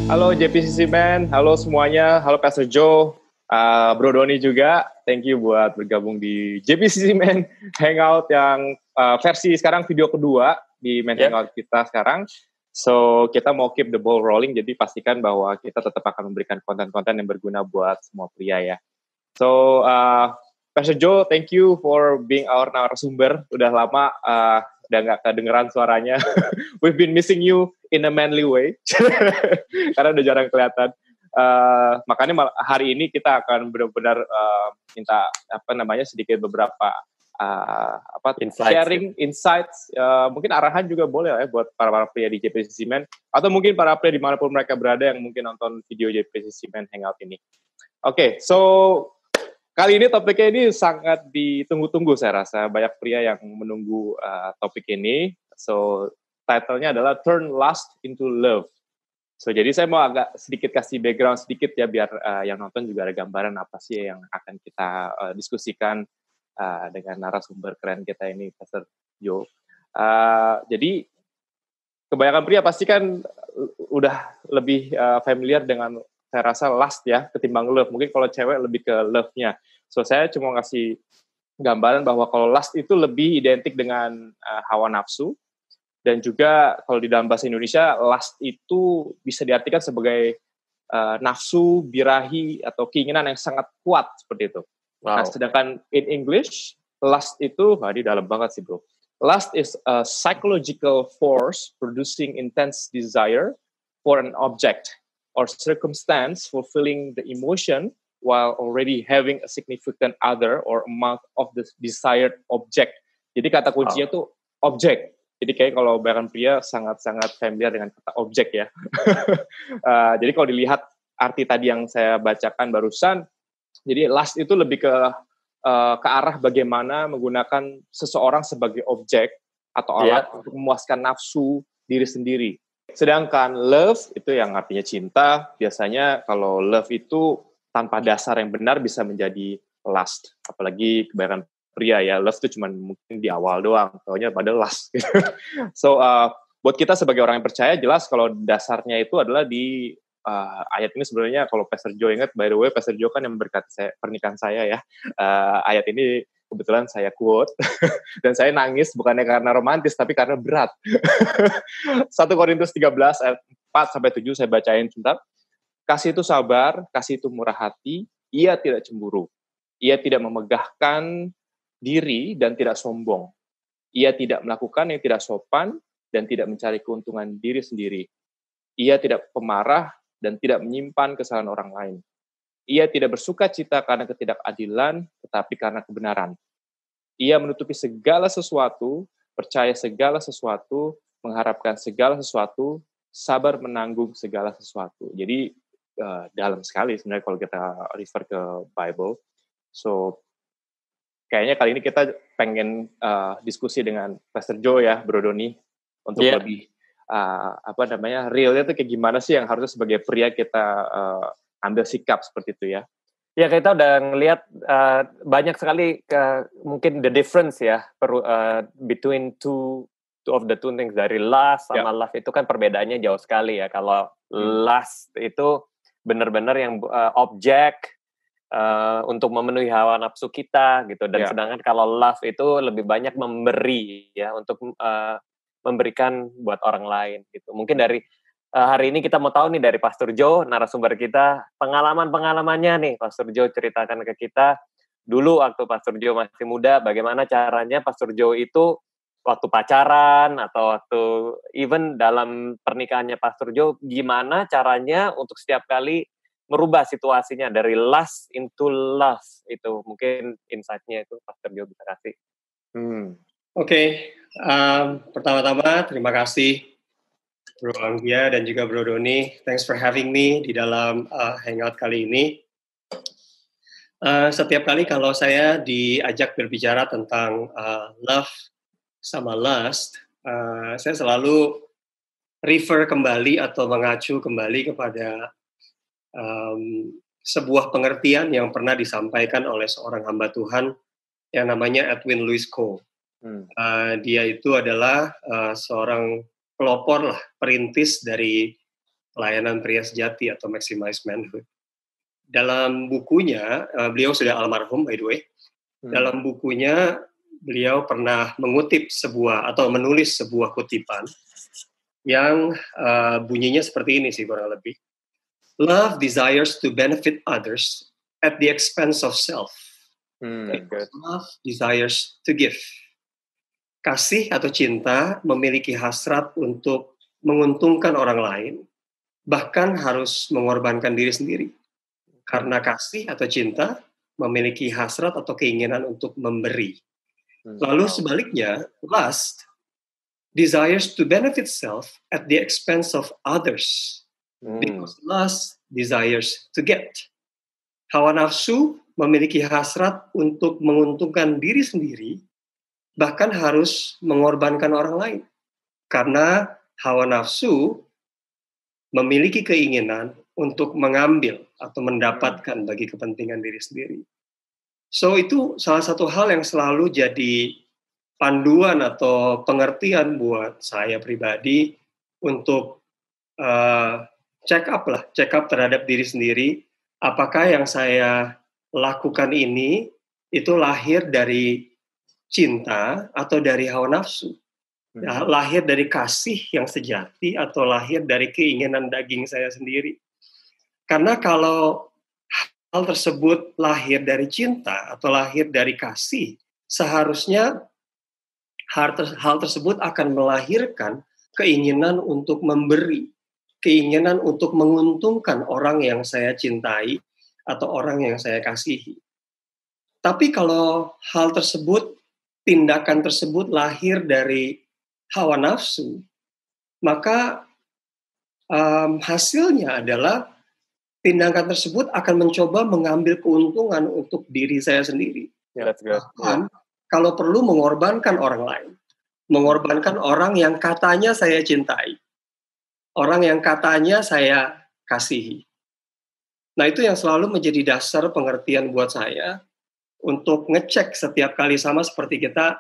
Halo JPCC Man, halo semuanya, halo Pastor Joe, Bro Doni juga. Thank you buat bergabung di JPCC Man Hangout yang versi sekarang video kedua di Man Hangout kita sekarang. So kita mau keep the ball rolling, jadi pastikan bahwa kita tetap akan memberikan konten-konten yang berguna buat semua pria ya. So Pastor Joe, thank you for being our narasumber. Udah lama udah nggak kedengeran suaranya. We've been missing you in a manly way. Karena udah jarang kelihatan. Makanya hari ini kita akan benar-benar minta sedikit beberapa sharing insights, mungkin arahan juga boleh ya buat para pria di JPCC Man, atau mungkin para pria dimanapun mereka berada yang mungkin nonton video JPCC Man Hangout ini. Oke, so kali ini topiknya ini sangat ditunggu-tunggu saya rasa. Banyak pria yang menunggu topik ini. So, title-nya adalah Turn Lust into Love. So, jadi saya mau agak sedikit kasih background sedikit ya, biar yang nonton juga ada gambaran apa sih yang akan kita diskusikan dengan narasumber keren kita ini, Pastor Joe. Jadi, kebanyakan pria pasti kan udah lebih familiar dengan, saya rasa, lust ya, ketimbang love. Mungkin kalau cewek lebih ke love-nya. So, saya cuma ngasih gambaran bahwa kalau lust itu lebih identik dengan hawa nafsu. Dan juga kalau di dalam bahasa Indonesia, lust itu bisa diartikan sebagai nafsu, birahi, atau keinginan yang sangat kuat, seperti itu. Wow. Nah, sedangkan in English, lust itu, ini dalam banget sih bro. Lust is a psychological force producing intense desire for an object or circumstance fulfilling the emotion while already having a significant other or amount of the desired object. Jadi kata kuncinya tuh objek. Jadi kayak kalau bahkan pria sangat-sangat familiar dengan kata objek ya. Jadi kalau dilihat arti tadi yang saya bacakan barusan, jadi lust itu lebih ke arah bagaimana menggunakan seseorang sebagai objek atau alat untuk memuaskan nafsu diri sendiri. Sedangkan love itu yang artinya cinta, biasanya kalau love itu tanpa dasar yang benar bisa menjadi lust. Apalagi kebanyakan pria ya, love itu cuma mungkin di awal doang, taunya pada lust. So, buat kita sebagai orang yang percaya, jelas kalau dasarnya itu adalah di ayat ini sebenarnya kalau Pastor Joe ingat, by the way, Pastor Joe kan yang berkati pernikahan saya ya. Ayat ini kebetulan saya quote, dan saya nangis bukannya karena romantis, tapi karena berat. 1 Korintus 13 ayat 4-7 saya bacain sebentar. Kasih itu sabar, kasih itu murah hati, ia tidak cemburu. Ia tidak memegahkan diri dan tidak sombong. Ia tidak melakukan yang tidak sopan dan tidak mencari keuntungan diri sendiri. Ia tidak pemarah dan tidak menyimpan kesalahan orang lain. Ia tidak bersuka cita karena ketidakadilan, tetapi karena kebenaran. Ia menutupi segala sesuatu, percaya segala sesuatu, mengharapkan segala sesuatu, sabar menanggung segala sesuatu. Jadi dalam sekali sebenarnya kalau kita refer ke Bible. So kayaknya kali ini kita pengen diskusi dengan Pastor Joe ya, Bro Doni, untuk lebih realnya tuh kayak gimana sih yang harusnya sebagai pria kita ambil sikap seperti itu ya. Ya, kita udah ngelihat banyak sekali mungkin the difference ya between two of the two things, dari lust sama love itu kan perbedaannya jauh sekali ya. Kalau lust itu benar-benar yang objek untuk memenuhi hawa nafsu kita gitu, dan sedangkan kalau love itu lebih banyak memberi ya, untuk memberikan buat orang lain gitu. Mungkin dari hari ini kita mau tahu nih dari Pastor Joe, narasumber kita, pengalamannya nih. Pastor Joe ceritakan ke kita, dulu waktu Pastor Joe masih muda, bagaimana caranya Pastor Joe itu waktu pacaran, atau waktu even dalam pernikahannya Pastor Joe, gimana caranya untuk setiap kali merubah situasinya dari lust into love. Itu mungkin insight-nya itu Pastor Joe bisa kasih. Oke. Pertama-tama terima kasih Bro Anggia dan juga Bro Doni, thanks for having me di dalam hangout kali ini. Setiap kali kalau saya diajak berbicara tentang love sama lust, saya selalu refer kembali atau mengacu kembali kepada sebuah pengertian yang pernah disampaikan oleh seorang hamba Tuhan yang namanya Edwin Louis Cole. Dia itu adalah seorang pelopor lah, perintis dari pelayanan pria sejati atau Maximize Manhood. Dalam bukunya, beliau sudah almarhum by the way, dalam bukunya beliau pernah mengutip menulis sebuah kutipan yang bunyinya seperti ini sih kurang lebih. Love desires to benefit others at the expense of self. Love desires to give. Kasih atau cinta memiliki hasrat untuk menguntungkan orang lain, bahkan harus mengorbankan diri sendiri. Karena kasih atau cinta memiliki hasrat atau keinginan untuk memberi. Lalu sebaliknya, lust desires to benefit self at the expense of others. Because lust desires to get. Hawa nafsu memiliki hasrat untuk menguntungkan diri sendiri, bahkan harus mengorbankan orang lain. Karena hawa nafsu memiliki keinginan untuk mengambil atau mendapatkan bagi kepentingan diri sendiri. So itu salah satu hal yang selalu jadi panduan atau pengertian buat saya pribadi untuk check up terhadap diri sendiri. Apakah yang saya lakukan ini itu lahir dari cinta atau dari hawa nafsu? Lahir dari kasih yang sejati atau lahir dari keinginan daging saya sendiri? Karena kalau hal tersebut lahir dari cinta atau lahir dari kasih, seharusnya hal tersebut akan melahirkan keinginan untuk memberi, keinginan untuk menguntungkan orang yang saya cintai atau orang yang saya kasihi. Tapi kalau tindakan tersebut lahir dari hawa nafsu, maka hasilnya adalah tindakan tersebut akan mencoba mengambil keuntungan untuk diri saya sendiri. Bahkan kalau perlu mengorbankan orang lain, mengorbankan orang yang katanya saya cintai, orang yang katanya saya kasihi. Nah, itu yang selalu menjadi dasar pengertian buat saya untuk ngecek setiap kali, sama seperti kita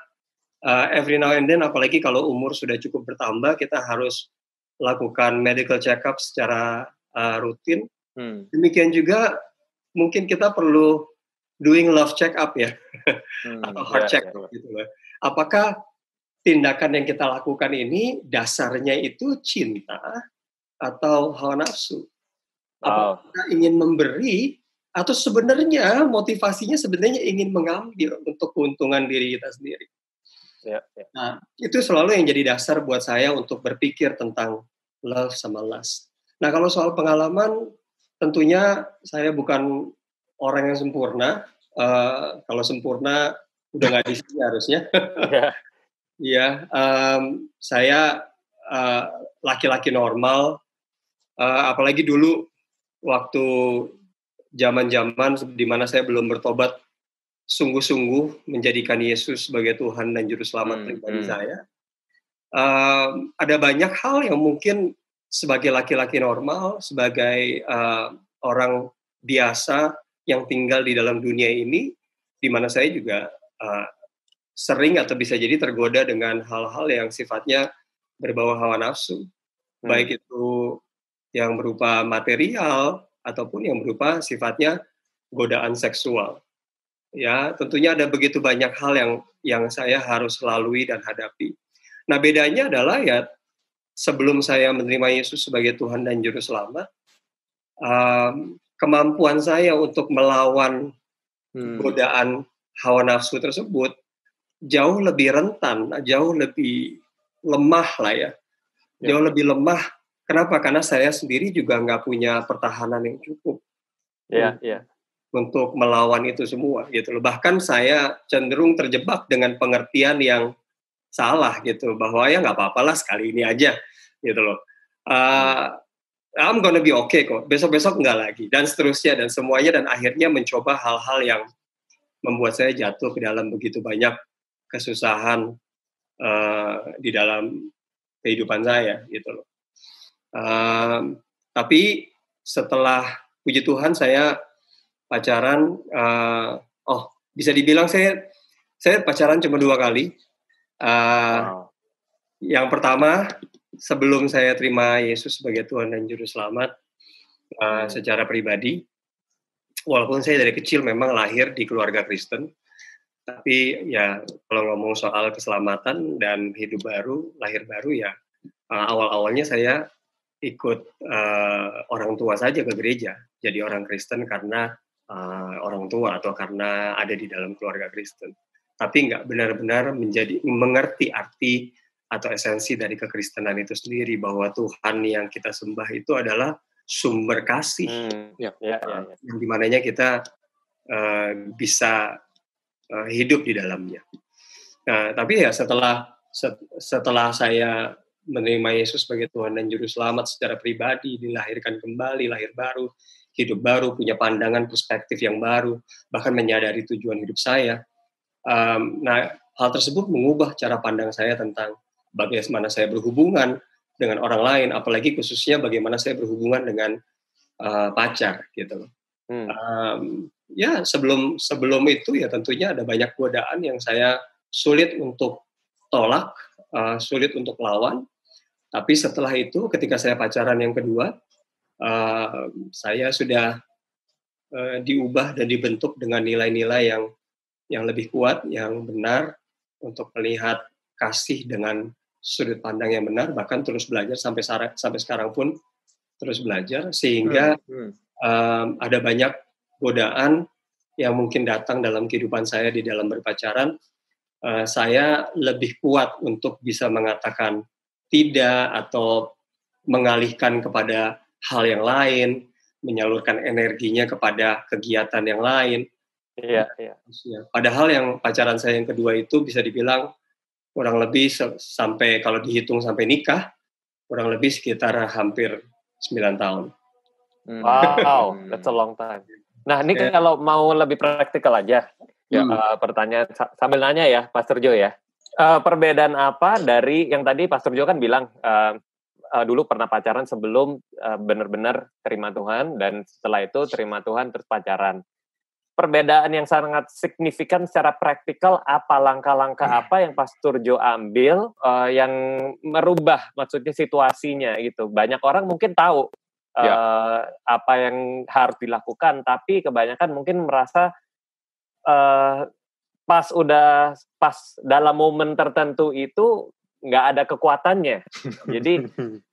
every now and then, apalagi kalau umur sudah cukup bertambah, kita harus lakukan medical check-up secara rutin. Demikian juga mungkin kita perlu doing love check-up ya, atau heart check-up gitu loh. Apakah tindakan yang kita lakukan ini dasarnya itu cinta atau hawa nafsu? Apakah kita ingin memberi atau sebenarnya motivasinya sebenarnya ingin mengambil untuk keuntungan diri kita sendiri? Nah, itu selalu yang jadi dasar buat saya untuk berpikir tentang love sama lust. Nah, kalau soal pengalaman, tentunya saya bukan orang yang sempurna. Kalau sempurna udah nggak di sini harusnya. Iya, saya laki-laki normal. Apalagi dulu waktu zaman-zaman di mana saya belum bertobat sungguh-sungguh menjadikan Yesus sebagai Tuhan dan Juru Selamat pribadi saya. Ada banyak hal yang mungkin sebagai laki-laki normal, sebagai orang biasa yang tinggal di dalam dunia ini, di mana saya juga sering atau bisa jadi tergoda dengan hal-hal yang sifatnya berbau hawa nafsu, baik itu yang berupa material ataupun yang berupa sifatnya godaan seksual. Ya, tentunya ada begitu banyak hal yang saya harus lalui dan hadapi. Nah, bedanya adalah ya, sebelum saya menerima Yesus sebagai Tuhan dan Juru Selamat, kemampuan saya untuk melawan godaan hawa nafsu tersebut jauh lebih rentan, jauh lebih lemah lah ya. Jauh lebih lemah. Kenapa? Karena saya sendiri juga nggak punya pertahanan yang cukup untuk melawan itu semua gitu loh. Bahkan saya cenderung terjebak dengan pengertian yang salah gitu, bahwa ya nggak apa-apalah sekali ini aja gitu loh. I'm gonna be okay kok, besok-besok enggak lagi, dan seterusnya, dan semuanya, dan akhirnya mencoba hal-hal yang membuat saya jatuh ke dalam begitu banyak kesusahan di dalam kehidupan saya gitu loh. Tapi setelah, puji Tuhan, saya pacaran, bisa dibilang saya pacaran cuma 2 kali. Yang pertama sebelum saya terima Yesus sebagai Tuhan dan Juru Selamat secara pribadi, walaupun saya dari kecil memang lahir di keluarga Kristen, tapi ya kalau ngomong soal keselamatan dan hidup baru, lahir baru ya awal-awalnya saya ikut orang tua saja ke gereja, jadi orang Kristen karena orang tua atau karena ada di dalam keluarga Kristen. Tapi nggak benar-benar mengerti arti atau esensi dari kekristenan itu sendiri, bahwa Tuhan yang kita sembah itu adalah sumber kasih, yang dimananya kita bisa hidup di dalamnya. Nah, tapi ya setelah saya menerima Yesus sebagai Tuhan dan Juru Selamat secara pribadi, dilahirkan kembali, lahir baru, hidup baru, punya pandangan perspektif yang baru, bahkan menyadari tujuan hidup saya. Nah, hal tersebut mengubah cara pandang saya tentang bagaimana saya berhubungan dengan orang lain, apalagi khususnya bagaimana saya berhubungan dengan pacar, gitu. Ya sebelum itu ya tentunya ada banyak godaan yang saya sulit untuk tolak, sulit untuk lawan. Tapi setelah itu, ketika saya pacaran yang kedua, saya sudah diubah dan dibentuk dengan nilai-nilai yang lebih kuat, yang benar, untuk melihat kasih dengan sudut pandang yang benar, bahkan terus belajar sampai sekarang pun terus belajar, sehingga ada banyak godaan yang mungkin datang dalam kehidupan saya di dalam berpacaran. Saya lebih kuat untuk bisa mengatakan tidak atau mengalihkan kepada hal yang lain, menyalurkan energinya kepada kegiatan yang lain. Padahal yang pacaran saya yang kedua itu bisa dibilang kurang lebih sampai, kalau dihitung sampai nikah, kurang lebih sekitar hampir 9 tahun. Wow, that's a long time. Nah, ini kalau mau lebih praktikal aja, pertanyaan sambil nanya ya, Pastor Jo ya. Perbedaan apa dari yang tadi Pastor Jo kan bilang dulu pernah pacaran sebelum benar-benar terima Tuhan, dan setelah itu terima Tuhan terus pacaran. Perbedaan yang sangat signifikan secara praktikal apa, langkah-langkah apa yang Pastor Jo ambil yang merubah maksudnya situasinya gitu. Banyak orang mungkin tahu apa yang harus dilakukan, tapi kebanyakan mungkin merasa pas dalam momen tertentu itu nggak ada kekuatannya. Jadi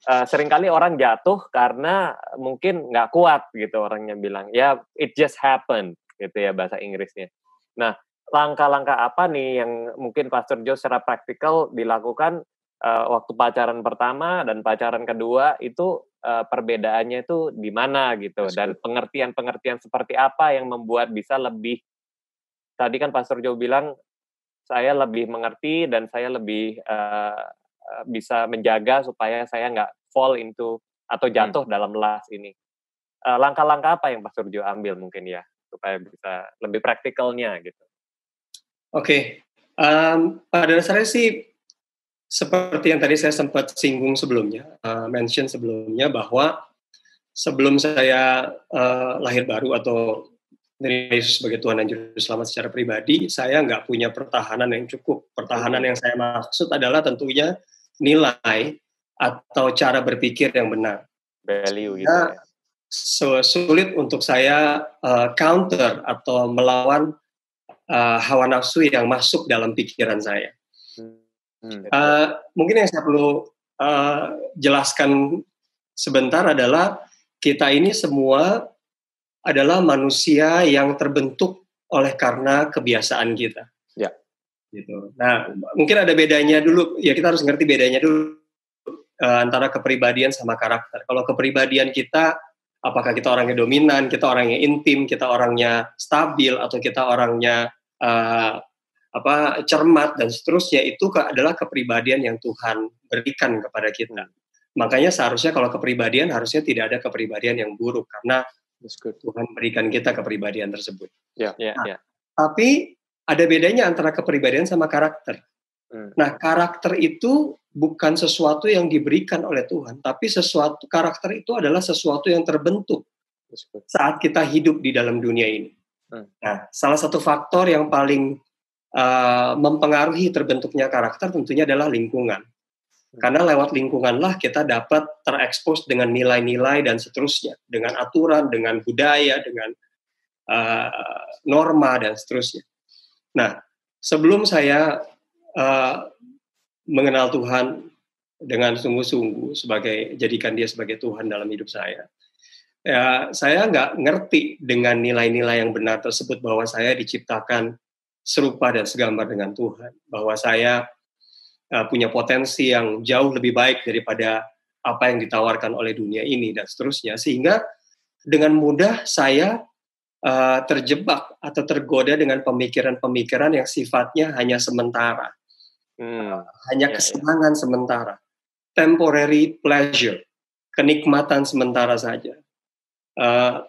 seringkali orang jatuh karena mungkin nggak kuat gitu, orangnya bilang ya it just happened gitu ya bahasa Inggrisnya. Nah, langkah-langkah apa nih yang mungkin Pastor Jo secara praktikal dilakukan waktu pacaran pertama dan pacaran kedua itu, perbedaannya itu di mana gitu, dan pengertian-pengertian seperti apa yang membuat bisa lebih, tadi kan Pastor Jo bilang saya lebih mengerti dan saya lebih bisa menjaga supaya saya nggak fall into atau jatuh dalam lust ini. Langkah-langkah apa yang Pastor Jo ambil mungkin ya, supaya bisa lebih praktikalnya gitu. Oke. Pada dasarnya sih seperti yang tadi saya sempat singgung sebelumnya, mention sebelumnya, bahwa sebelum saya lahir baru atau dari Yesus sebagai Tuhan dan Juru Selamat secara pribadi, saya nggak punya pertahanan yang cukup. Pertahanan yang saya maksud adalah tentunya nilai atau cara berpikir yang benar. Value gitu ya. Sulit untuk saya counter atau melawan hawa nafsu yang masuk dalam pikiran saya. Mungkin yang saya perlu jelaskan sebentar adalah kita ini semua adalah manusia yang terbentuk oleh karena kebiasaan kita. Ya. Gitu. Nah, mungkin ada bedanya dulu. Ya, kita harus ngerti bedanya dulu antara kepribadian sama karakter. Kalau kepribadian kita, apakah kita orangnya dominan, kita orangnya intim, kita orangnya stabil, atau kita orangnya cermat dan seterusnya, itu adalah kepribadian yang Tuhan berikan kepada kita. Makanya seharusnya kalau kepribadian, harusnya tidak ada kepribadian yang buruk, karena Tuhan berikan kita kepribadian tersebut. Tapi ada bedanya antara kepribadian sama karakter. Nah, karakter itu bukan sesuatu yang diberikan oleh Tuhan, tapi karakter itu adalah sesuatu yang terbentuk saat kita hidup di dalam dunia ini. Nah, salah satu faktor yang paling mempengaruhi terbentuknya karakter tentunya adalah lingkungan. Karena lewat lingkunganlah kita dapat terekspos dengan nilai-nilai dan seterusnya, dengan aturan, dengan budaya, dengan norma dan seterusnya. Nah, sebelum saya mengenal Tuhan dengan sungguh-sungguh jadikan Dia sebagai Tuhan dalam hidup saya, ya saya nggak ngerti dengan nilai-nilai yang benar tersebut bahwa saya diciptakan serupa dan segambar dengan Tuhan, bahwa saya punya potensi yang jauh lebih baik daripada apa yang ditawarkan oleh dunia ini dan seterusnya, sehingga dengan mudah saya terjebak atau tergoda dengan pemikiran-pemikiran yang sifatnya hanya sementara, hanya kesenangan sementara, temporary pleasure, kenikmatan sementara saja,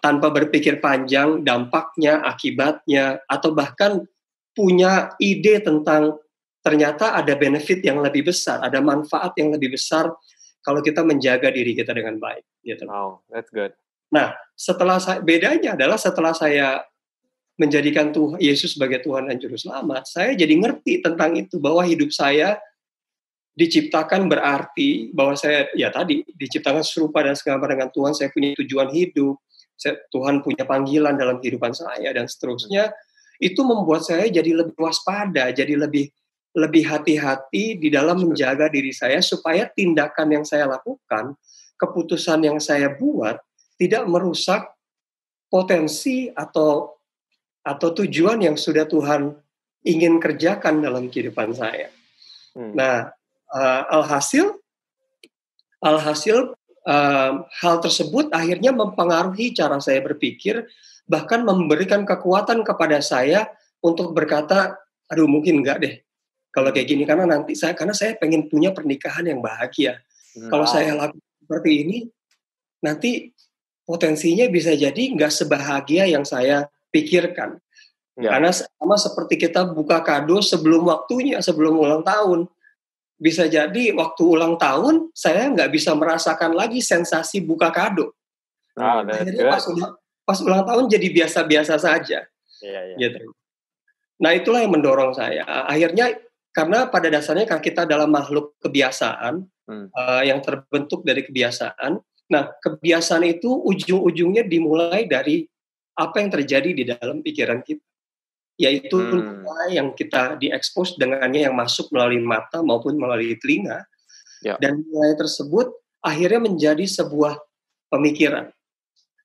tanpa berpikir panjang dampaknya, akibatnya, atau bahkan punya ide tentang ternyata ada benefit yang lebih besar, ada manfaat yang lebih besar kalau kita menjaga diri kita dengan baik. Gitu. Oh, that's good. Nah, bedanya adalah setelah saya menjadikan Yesus sebagai Tuhan dan Juru Selamat, saya jadi ngerti tentang itu, bahwa hidup saya diciptakan berarti bahwa saya diciptakan serupa dan segambar dengan Tuhan. Saya punya tujuan hidup, Tuhan punya panggilan dalam kehidupan saya dan seterusnya. Itu membuat saya jadi lebih waspada, jadi lebih hati-hati di dalam menjaga diri saya supaya tindakan yang saya lakukan, keputusan yang saya buat tidak merusak potensi atau tujuan yang sudah Tuhan ingin kerjakan dalam kehidupan saya. Nah, alhasil hal tersebut akhirnya mempengaruhi cara saya berpikir, bahkan memberikan kekuatan kepada saya untuk berkata, aduh mungkin enggak deh kalau kayak gini, karena saya pengen punya pernikahan yang bahagia. Kalau saya lakukan seperti ini, nanti potensinya bisa jadi nggak sebahagia yang saya pikirkan. Karena sama seperti kita buka kado sebelum waktunya, sebelum ulang tahun. Bisa jadi waktu ulang tahun, saya nggak bisa merasakan lagi sensasi buka kado. Akhirnya pas ulang tahun jadi biasa-biasa saja. Gitu. Nah, itulah yang mendorong saya. Akhirnya, karena pada dasarnya kita dalam makhluk kebiasaan, yang terbentuk dari kebiasaan. Nah, kebiasaan itu ujung-ujungnya dimulai dari apa yang terjadi di dalam pikiran kita. Yaitu nilai yang kita diekspos dengannya, yang masuk melalui mata maupun melalui telinga. Dan nilai tersebut akhirnya menjadi sebuah pemikiran.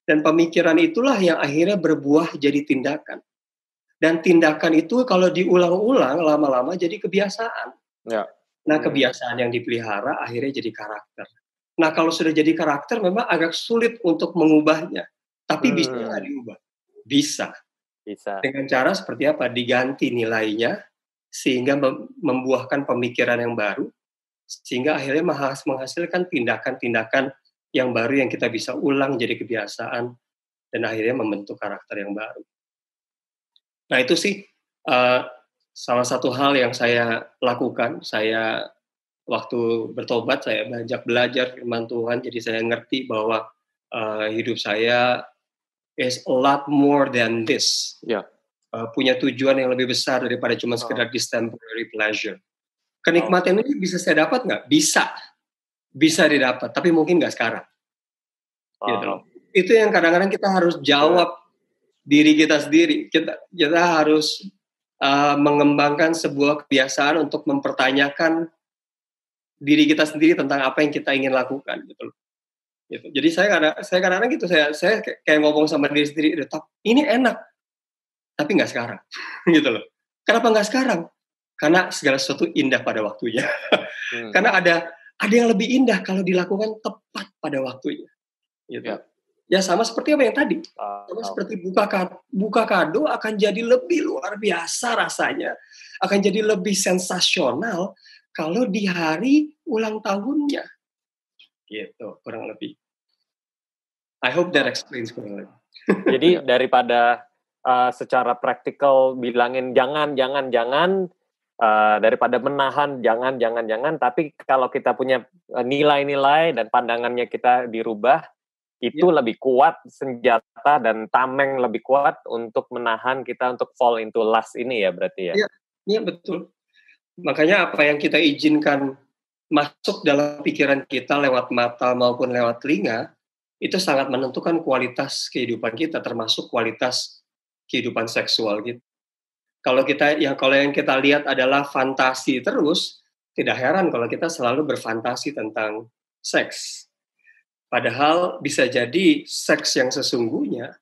Dan pemikiran itulah yang akhirnya berbuah jadi tindakan. Dan tindakan itu kalau diulang-ulang lama-lama jadi kebiasaan. Nah, kebiasaan yang dipelihara akhirnya jadi karakter. Nah, kalau sudah jadi karakter memang agak sulit untuk mengubahnya. Tapi bisa nggak diubah? Bisa. Dengan cara seperti apa? Diganti nilainya sehingga membuahkan pemikiran yang baru, sehingga akhirnya menghasilkan tindakan-tindakan yang baru yang kita bisa ulang jadi kebiasaan dan akhirnya membentuk karakter yang baru. Nah, itu sih salah satu hal yang saya lakukan. Saya waktu bertobat, saya banyak belajar firman Tuhan, jadi saya ngerti bahwa hidup saya is a lot more than this. Punya tujuan yang lebih besar daripada cuma sekedar this temporary pleasure. Kenikmatan ini bisa saya dapat nggak? Bisa didapat, tapi mungkin nggak sekarang. Gitu. Itu yang kadang-kadang kita harus jawab diri kita sendiri. Kita harus mengembangkan sebuah kebiasaan untuk mempertanyakan diri kita sendiri tentang apa yang kita ingin lakukan, gitu. Jadi saya kadang-kadang gitu, saya kayak ngomong sama diri sendiri, ini enak, tapi nggak sekarang, gitu loh. Kenapa nggak sekarang? Karena segala sesuatu indah pada waktunya. Karena ada yang lebih indah kalau dilakukan tepat pada waktunya. Gitu. Ya sama seperti apa yang tadi. Sama seperti buka kado akan jadi lebih luar biasa rasanya. Akan jadi lebih sensasional kalau di hari ulang tahunnya. Gitu, kurang lebih. I hope that explains kurang lebih. Jadi daripada secara praktikal bilangin jangan, daripada menahan jangan, tapi kalau kita punya nilai-nilai dan pandangannya kita dirubah, itu lebih kuat senjata dan tameng lebih kuat untuk menahan kita untuk fall into lust ini ya berarti ya? Iya betul. Makanya apa yang kita izinkan masuk dalam pikiran kita lewat mata maupun lewat telinga, itu sangat menentukan kualitas kehidupan kita, termasuk kualitas kehidupan seksual gitu. Kalau yang kita lihat adalah fantasi terus, tidak heran kalau kita selalu berfantasi tentang seks. Padahal bisa jadi seks yang sesungguhnya,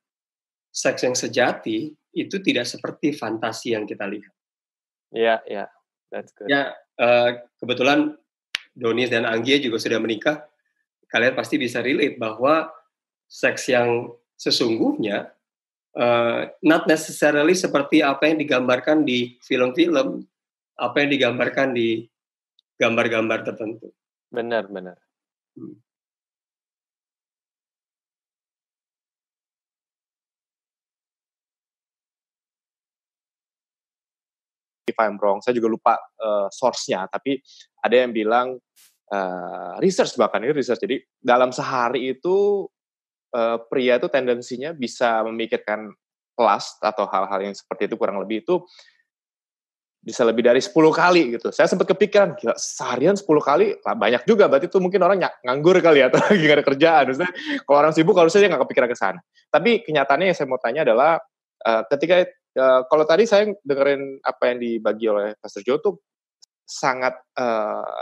seks yang sejati, itu tidak seperti fantasi yang kita lihat. Ya, that's good. Ya, kebetulan Doni dan Anggia juga sudah menikah. Kalian pasti bisa relate bahwa seks yang sesungguhnya not necessarily seperti apa yang digambarkan di film-film, apa yang digambarkan di gambar-gambar tertentu. Benar. If I'm wrong, saya juga lupa source-nya, tapi ada yang bilang research, jadi dalam sehari itu pria itu tendensinya bisa memikirkan lust atau hal-hal yang seperti itu kurang lebih itu bisa lebih dari 10 kali gitu. Saya sempat kepikiran, gila, seharian 10 kali, banyak juga, berarti itu mungkin orang nganggur kali ya, atau lagi gak ada kerjaan. Maksudnya, kalau orang sibuk harusnya dia gak kepikiran ke sana. Tapi kenyataannya yang saya mau tanya adalah, ketika, kalau tadi saya dengerin apa yang dibagi oleh Pastor Joe tuh, sangat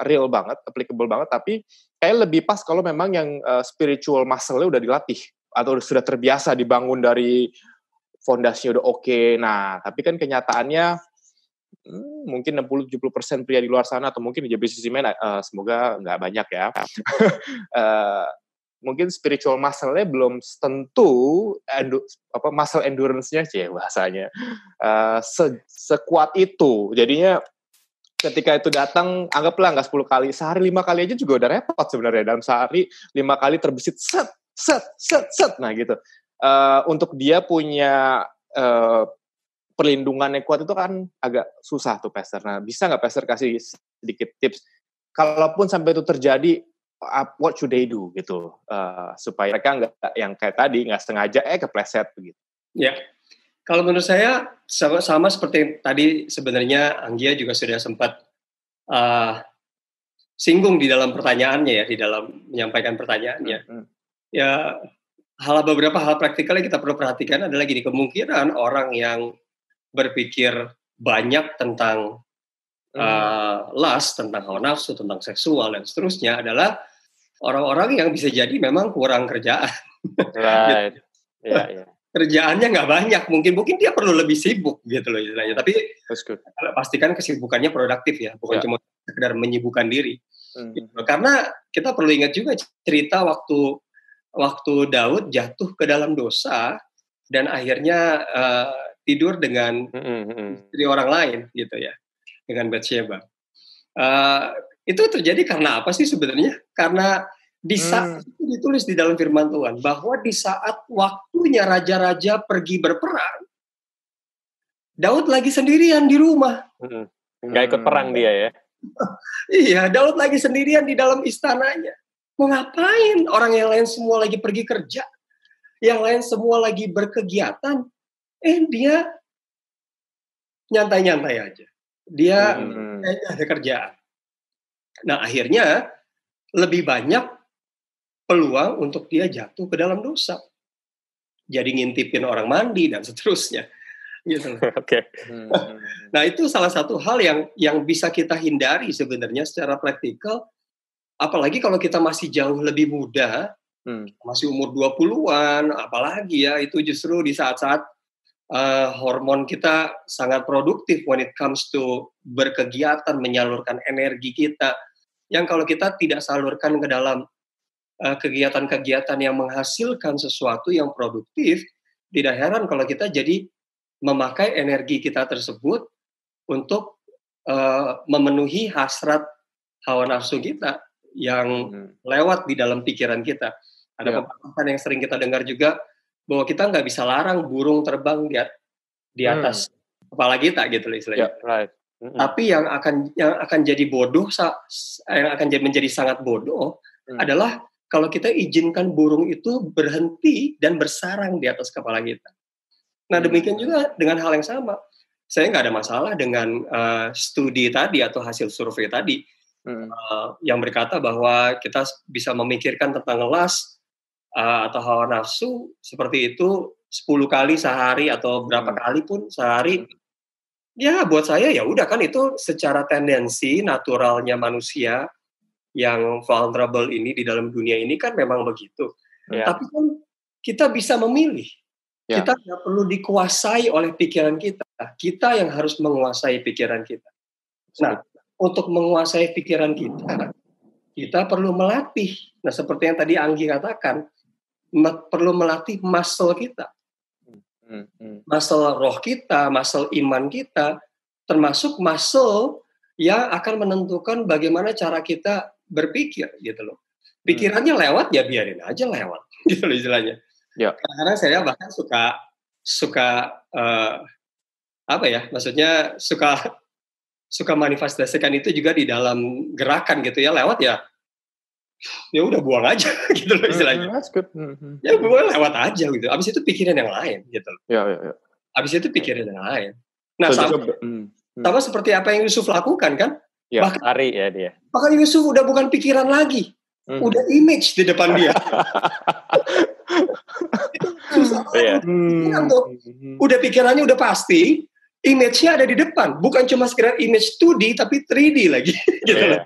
real banget, applicable banget, tapi kayak lebih pas kalau memang yang spiritual muscle-nya udah dilatih, atau sudah terbiasa dibangun dari fondasinya udah oke. Nah, tapi kan kenyataannya mungkin 60-70% pria di luar sana, atau mungkin di JBCC Men, semoga nggak banyak ya, mungkin spiritual muscle-nya belum tentu, muscle endurance-nya sih bahasanya, sekuat itu. Jadinya ketika itu datang, anggaplah nggak 10 kali, sehari 5 kali aja juga udah repot sebenarnya. Dalam sehari 5 kali terbesit, set. Nah gitu. Untuk dia punya perlindungan yang kuat itu kan agak susah tuh, Pastor. Nah, bisa nggak Pastor kasih sedikit tips? Kalaupun sampai itu terjadi, what should they do gitu? Supaya mereka nggak yang kayak tadi, nggak sengaja kepleset begitu. Ya. Kalau menurut saya sama seperti yang tadi sebenarnya Anggia juga sudah sempat singgung di dalam pertanyaannya ya, di dalam menyampaikan pertanyaannya. Ya, beberapa hal praktikal yang kita perlu perhatikan adalah gini, kemungkinan orang yang berpikir banyak tentang lust, tentang hawa nafsu, tentang seksual dan seterusnya adalah orang-orang yang bisa jadi memang kurang kerjaan. Right. Ya. Kerjaannya nggak banyak, mungkin dia perlu lebih sibuk gitu loh istilahnya. Tapi pastikan kesibukannya produktif ya, bukan cuma sekedar menyibukkan diri. Gitu. Karena kita perlu ingat juga cerita waktu Daud jatuh ke dalam dosa dan akhirnya tidur dengan istri orang lain gitu ya, dengan Batsheba. Itu terjadi karena apa sih sebenarnya? Karena di saat itu ditulis di dalam firman Tuhan bahwa di saat waktunya raja-raja pergi berperang, Daud lagi sendirian di rumah. Nggak ikut perang dia ya? Iya, Daud lagi sendirian di dalam istananya. Mau ngapain? Orang yang lain semua lagi pergi kerja, yang lain semua lagi berkegiatan. Dia nyantai-nyantai aja. Dia ada kerjaan. Nah, akhirnya lebih banyak peluang untuk dia jatuh ke dalam dosa. Jadi ngintipin orang mandi dan seterusnya. Gitu. Oke. Nah, itu salah satu hal yang bisa kita hindari sebenarnya secara praktikal. Apalagi kalau kita masih jauh lebih muda, masih umur 20-an, apalagi ya, itu justru di saat-saat hormon kita sangat produktif when it comes to berkegiatan, menyalurkan energi kita. Yang kalau kita tidak salurkan ke dalam kegiatan-kegiatan yang menghasilkan sesuatu yang produktif, tidak heran kalau kita jadi memakai energi kita tersebut untuk memenuhi hasrat hawa nafsu kita yang lewat di dalam pikiran kita. Ada pepatah yang sering kita dengar juga bahwa kita nggak bisa larang burung terbang di atas kepala kita gitu loh istilahnya. Right. Tapi yang akan jadi bodoh, yang akan menjadi sangat bodoh adalah kalau kita izinkan burung itu berhenti dan bersarang di atas kepala kita. Nah, demikian juga dengan hal yang sama. Saya nggak ada masalah dengan studi tadi atau hasil survei tadi. yang berkata bahwa kita bisa memikirkan tentang lust atau hawa nafsu seperti itu 10 kali sehari atau berapa kali pun sehari. Ya buat saya ya udah kan itu secara tendensi naturalnya manusia yang vulnerable ini di dalam dunia ini kan memang begitu. Tapi kan kita bisa memilih. Kita nggak perlu dikuasai oleh pikiran kita. Kita yang harus menguasai pikiran kita. Nah, untuk menguasai pikiran kita perlu melatih. Nah, seperti yang tadi Anggi katakan, perlu melatih muscle kita. Muscle roh kita, muscle iman kita, termasuk muscle yang akan menentukan bagaimana cara kita berpikir, gitu loh. Pikirannya lewat, ya biarin aja lewat, gitu loh istilahnya. Kadang-kadang saya bahkan suka maksudnya suka manifestasikan itu juga di dalam gerakan gitu ya, lewat ya udah buang aja gitu loh istilahnya. Ya buang lewat aja gitu. Abis itu pikiran yang lain gitu loh. Abis itu pikiran yang lain. Nah sama seperti apa yang Yusuf lakukan kan? Bahkan lari ya dia. Bahkan Yusuf udah bukan pikiran lagi, udah image di depan dia. Susah udah pikirannya udah pasti, image-nya ada di depan, bukan cuma sekedar image 2D tapi 3D lagi gitu loh.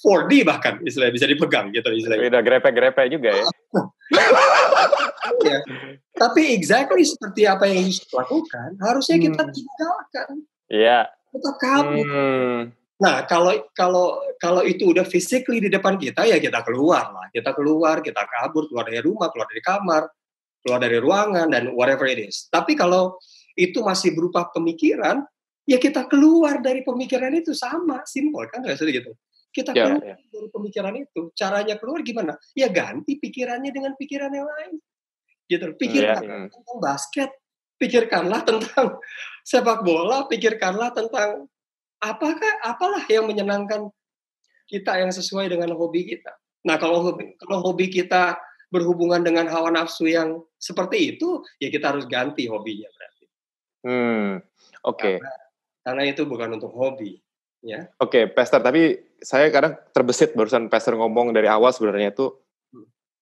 4D bahkan istilahnya bisa dipegang gitu istilahnya. Udah grepe-grepe juga ya. Tapi exactly seperti apa yang Yusuf lakukan, harusnya kita tinggalkan. Kita kabur. Nah, kalau itu udah physically di depan kita, ya kita keluar lah. Kita kabur, keluar dari rumah, keluar dari kamar, keluar dari ruangan, dan whatever it is. Tapi kalau itu masih berupa pemikiran, ya kita keluar dari pemikiran itu, sama, simple kan, nggak gitu. Kita keluar dari pemikiran itu. Caranya keluar gimana? Ya ganti pikirannya dengan pikiran yang lain. Gitu. Pikirkanlah tentang basket, pikirkanlah tentang sepak bola, pikirkanlah tentang apalah yang menyenangkan kita yang sesuai dengan hobi kita. Nah, kalau hobi kita berhubungan dengan hawa nafsu yang seperti itu, ya kita harus ganti hobinya berarti. Oke. Karena itu bukan untuk hobi, ya. Oke, Pastor, tapi saya kadang terbesit barusan Pastor ngomong dari awal sebenarnya itu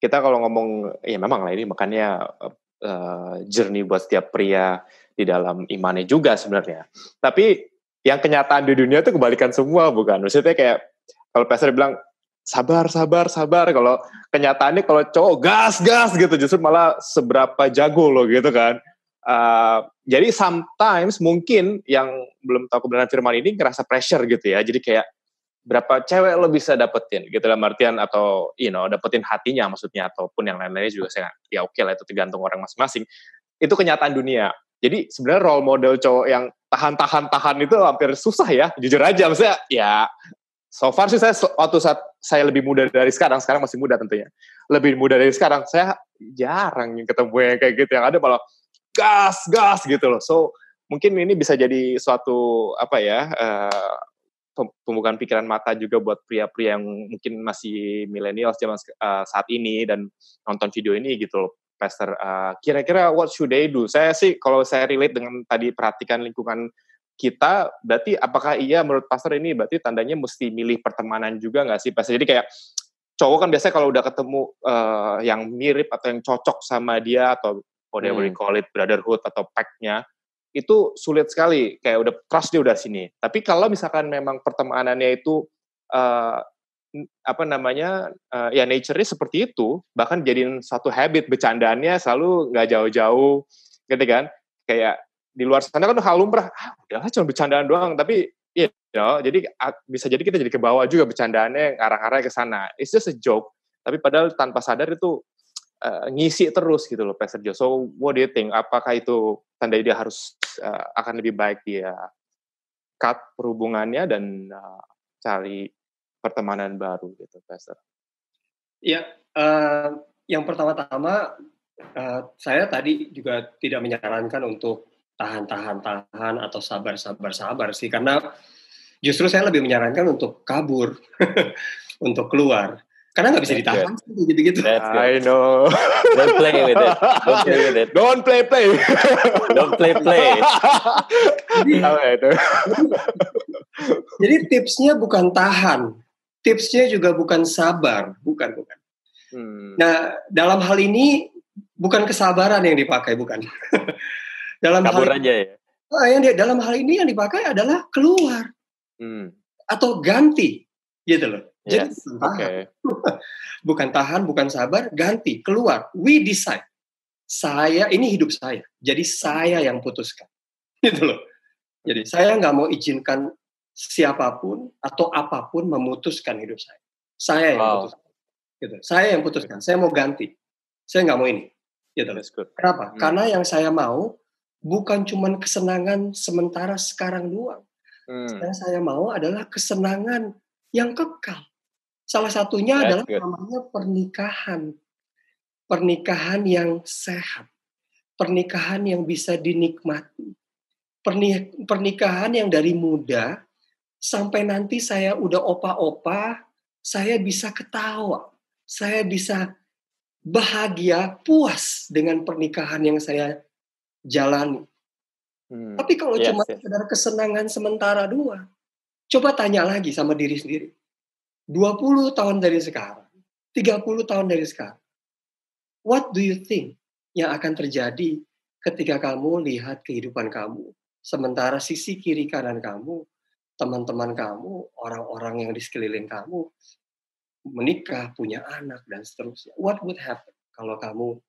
kita kalau ngomong ya memang lah ini makanya journey buat setiap pria di dalam imannya juga sebenarnya. Tapi yang kenyataan di dunia itu kebalikan semua, bukan? Maksudnya kayak kalau Pastor bilang sabar. Kalau kenyataannya kalau cowok gas gitu, justru malah seberapa jago loh gitu kan. Jadi sometimes mungkin yang belum tahu kebenaran firman ini ngerasa pressure gitu ya. Jadi kayak berapa cewek lo bisa dapetin gitu dalam artian atau dapetin hatinya maksudnya ataupun yang lain-lainnya juga saya ya oke lah itu tergantung orang masing-masing. Itu kenyataan dunia. Jadi sebenarnya role model cowok yang tahan itu hampir susah ya, jujur aja. Maksudnya ya so far sih waktu saat saya lebih muda dari sekarang masih muda tentunya. Lebih muda dari sekarang, saya jarang ketemu yang kayak gitu. Yang ada malah gas gitu loh. So mungkin ini bisa jadi suatu pembukaan pikiran mata juga buat pria-pria yang mungkin masih milenial zaman saat ini dan nonton video ini gitu loh. Pastor, kira-kira what should they do? Saya sih kalau saya relate dengan tadi perhatikan lingkungan kita, berarti apakah iya menurut Pastor ini berarti tandanya mesti milih pertemanan juga nggak sih Pastor? Jadi kayak cowok kan biasanya kalau udah ketemu yang mirip atau yang cocok sama dia atau whatever you call it, brotherhood atau pact-nya, itu sulit sekali, kayak udah trust dia udah sini. Tapi kalau misalkan memang pertemanannya itu ya nature-nya seperti itu, bahkan jadiin satu habit, bercandaannya selalu nggak jauh-jauh, gitu kan? Kayak di luar sana kan hal lumrah, udahlah cuma bercandaan doang, tapi jadi bisa jadi kita jadi ke bawah juga bercandaannya arah-arah ke sana. It's just a joke, tapi padahal tanpa sadar itu ngisi terus gitu loh, Pastor Joe. So what do you think? Apakah itu tanda dia harus akan lebih baik dia cut perhubungannya dan cari pertemanan baru gitu, Pastor? Ya, yang pertama-tama saya tadi juga tidak menyarankan untuk tahan atau sabar sih, karena justru saya lebih menyarankan untuk kabur, untuk keluar. Karena nggak bisa ditahan gitu-gitu. I know. Don't play with it. Don't play. Don't play. Jadi tipsnya bukan tahan, tipsnya juga bukan sabar, bukan. Nah, dalam hal ini bukan kesabaran yang dipakai, bukan. Kabur aja ya. Dalam hal ini yang dipakai adalah keluar atau ganti, gitu loh. Jadi bukan tahan, bukan sabar, ganti, keluar. We decide. Ini hidup saya. Jadi saya yang putuskan, gitu loh. Jadi saya nggak mau izinkan siapapun atau apapun memutuskan hidup saya. Saya yang putuskan. Gitu. Saya yang putuskan. Saya mau ganti. Saya nggak mau ini. Gitu. Kenapa? Karena yang saya mau bukan cuma kesenangan sementara sekarang doang. Yang saya mau adalah kesenangan yang kekal. Salah satunya adalah namanya pernikahan. Pernikahan yang sehat. Pernikahan yang bisa dinikmati. Pernikahan yang dari muda sampai nanti saya udah opa-opa, saya bisa ketawa. Saya bisa bahagia, puas dengan pernikahan yang saya jalani. Tapi kalau cuma sekedar kesenangan sementara doang, coba tanya lagi sama diri sendiri. 20 tahun dari sekarang, 30 tahun dari sekarang, what do you think yang akan terjadi ketika kamu lihat kehidupan kamu? Sementara sisi kiri kanan kamu, teman-teman kamu, orang-orang yang di sekeliling kamu, menikah, punya anak, dan seterusnya. What would happen kalau kamu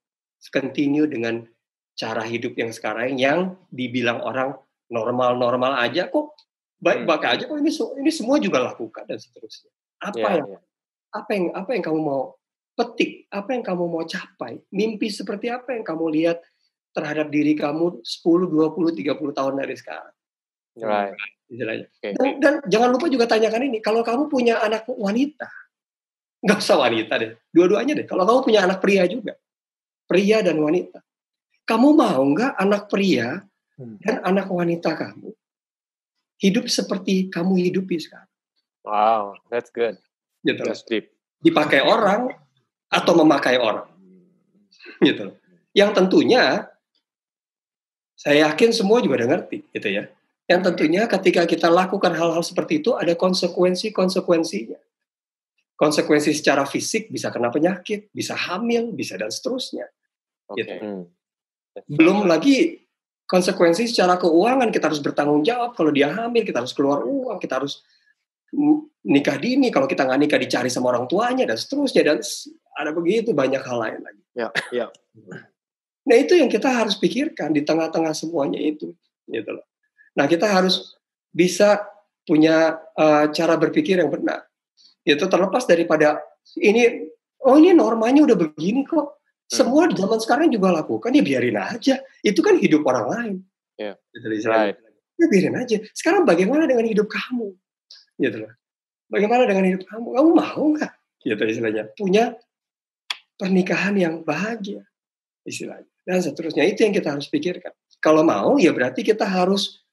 continue dengan cara hidup yang sekarang yang dibilang orang normal-normal aja kok, baik-baik aja kok, ini semua juga lakukan, dan seterusnya. Apa yang kamu mau petik, apa yang kamu mau capai, mimpi seperti apa yang kamu lihat terhadap diri kamu 10, 20, 30 tahun dari sekarang. Right. Dan jangan lupa juga tanyakan ini, kalau kamu punya anak wanita, nggak usah wanita deh, dua-duanya deh, kalau kamu punya anak pria juga, pria dan wanita, kamu mau nggak anak pria dan anak wanita kamu hidup seperti kamu hidupi sekarang? Wow, that's good. Gitu. That's deep. Dipakai orang atau memakai orang, gitu. Yang tentunya saya yakin semua juga udah ngerti, gitu ya. Yang tentunya ketika kita lakukan hal-hal seperti itu ada konsekuensinya. Konsekuensi secara fisik bisa kena penyakit, bisa hamil, bisa dan seterusnya. Gitu. Belum lagi konsekuensi secara keuangan, kita harus bertanggung jawab kalau dia hamil, kita harus keluar uang, kita harus nikah dini, kalau kita nggak nikah dicari sama orang tuanya dan seterusnya, dan ada begitu banyak hal lain lagi. Ya. Nah itu yang kita harus pikirkan di tengah-tengah semuanya itu, gitu loh. Nah kita harus bisa punya cara berpikir yang benar. Itu terlepas daripada ini normanya udah begini kok. Semua di zaman sekarang juga lakukan, ya biarin aja. Itu kan hidup orang lain. Right. Ya biarin aja. Sekarang bagaimana dengan hidup kamu? Gitu loh. Bagaimana dengan hidup kamu? Kamu mau nggak? Gitu istilahnya. Punya pernikahan yang bahagia, istilahnya. Dan seterusnya. Itu yang kita harus pikirkan. Kalau mau, ya berarti kita harus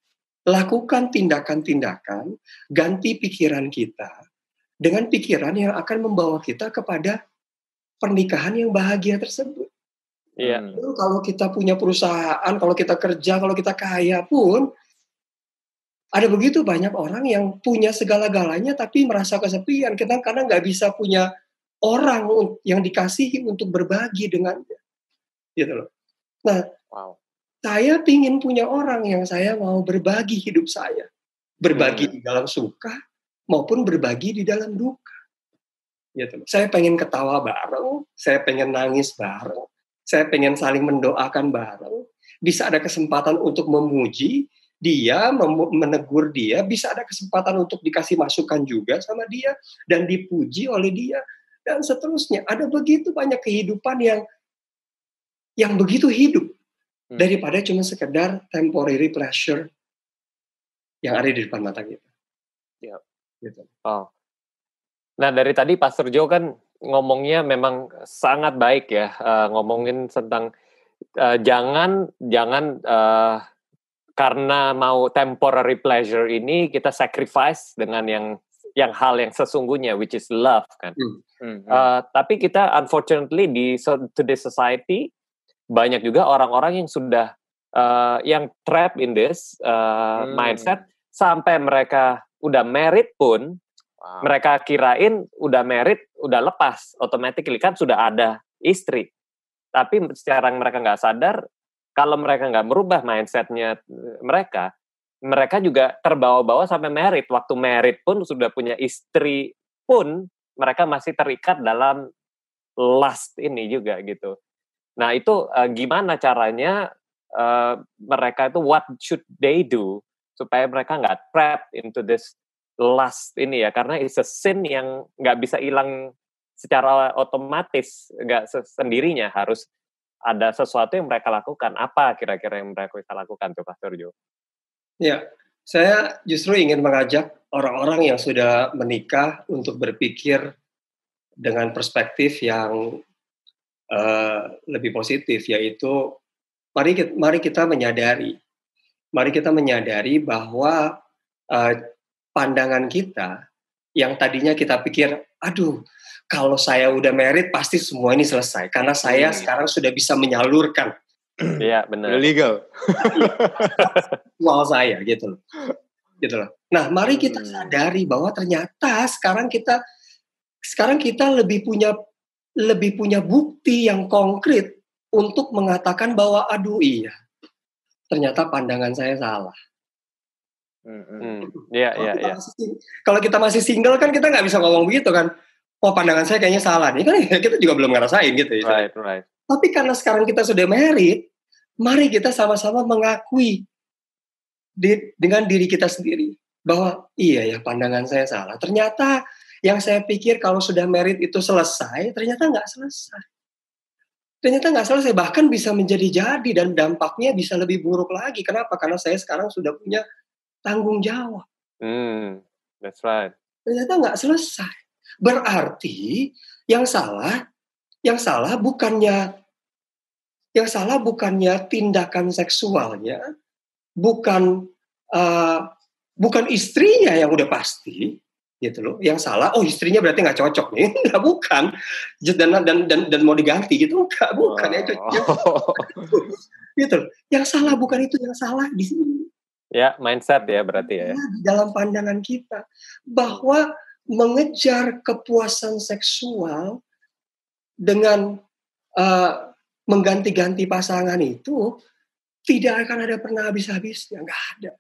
lakukan tindakan-tindakan, ganti pikiran kita dengan pikiran yang akan membawa kita kepada pernikahan yang bahagia tersebut. Kalau kita punya perusahaan, kalau kita kerja, kalau kita kaya pun, ada begitu banyak orang yang punya segala-galanya tapi merasa kesepian. Kita karena nggak bisa punya orang yang dikasihi untuk berbagi dengannya. Gitu loh. Nah, saya pingin punya orang yang saya mau berbagi hidup saya. Berbagi di dalam suka maupun berbagi di dalam duka. Gitu. Saya pengen ketawa bareng, saya pengen nangis bareng, saya pengen saling mendoakan bareng. Bisa ada kesempatan untuk memuji dia, menegur dia, bisa ada kesempatan untuk dikasih masukan juga sama dia dan dipuji oleh dia dan seterusnya. Ada begitu banyak kehidupan yang begitu hidup daripada cuma sekedar temporary pleasure yang ada di depan mata kita. Gitu. Nah dari tadi Pastor Joe kan ngomongnya memang sangat baik ya, ngomongin tentang jangan karena mau temporary pleasure ini kita sacrifice dengan yang hal yang sesungguhnya, which is love kan. Tapi kita unfortunately di today's society banyak juga orang-orang yang sudah yang trapped in this mindset sampai mereka udah married pun Mereka kirain udah married, udah lepas, automatically kan sudah ada istri. Tapi secara mereka nggak sadar, kalau mereka nggak merubah mindsetnya mereka juga terbawa-bawa sampai married. Waktu married pun sudah punya istri pun mereka masih terikat dalam lust ini juga gitu. Nah itu gimana caranya mereka itu what should they do supaya mereka nggak trapped into this lust ini ya, karena it's a sin yang nggak bisa hilang secara otomatis, nggak sendirinya, harus ada sesuatu yang mereka lakukan. Apa kira-kira yang mereka bisa lakukan tuh Pastor Jo? Ya, saya justru ingin mengajak orang-orang yang sudah menikah untuk berpikir dengan perspektif yang lebih positif, yaitu mari kita menyadari bahwa pandangan kita yang tadinya kita pikir, aduh, kalau saya udah married pasti semua ini selesai karena saya sekarang sudah bisa menyalurkan. Iya, benar. Legal. Wow, saya gitu loh. Nah, mari kita sadari bahwa ternyata sekarang kita lebih punya bukti yang konkret untuk mengatakan bahwa aduh iya, ternyata pandangan saya salah. Kalau kita masih single kan kita nggak bisa ngomong begitu kan. Oh, pandangan saya kayaknya salah nih, kan kita juga belum ngerasain gitu ya. Right. Tapi karena sekarang kita sudah married, mari kita sama-sama mengakui dengan diri kita sendiri bahwa iya ya, pandangan saya salah. Ternyata yang saya pikir kalau sudah married itu selesai, ternyata nggak selesai. Bahkan bisa menjadi-jadi dan dampaknya bisa lebih buruk lagi. Kenapa? Karena saya sekarang sudah punya tanggung jawab. That's right. Ternyata nggak selesai. Berarti yang salah bukannya tindakan seksualnya, bukan istrinya yang udah pasti, gitu loh. Yang salah, oh istrinya berarti nggak cocok nih, nggak, bukan. Dan mau diganti gitu, bukan ya cocok. Gitu loh. Yang salah bukan itu, yang salah di sini. Ya, mindset ya berarti ya. Di dalam pandangan kita bahwa mengejar kepuasan seksual dengan mengganti-ganti pasangan itu tidak akan ada pernah habis-habisnya, nggak ada.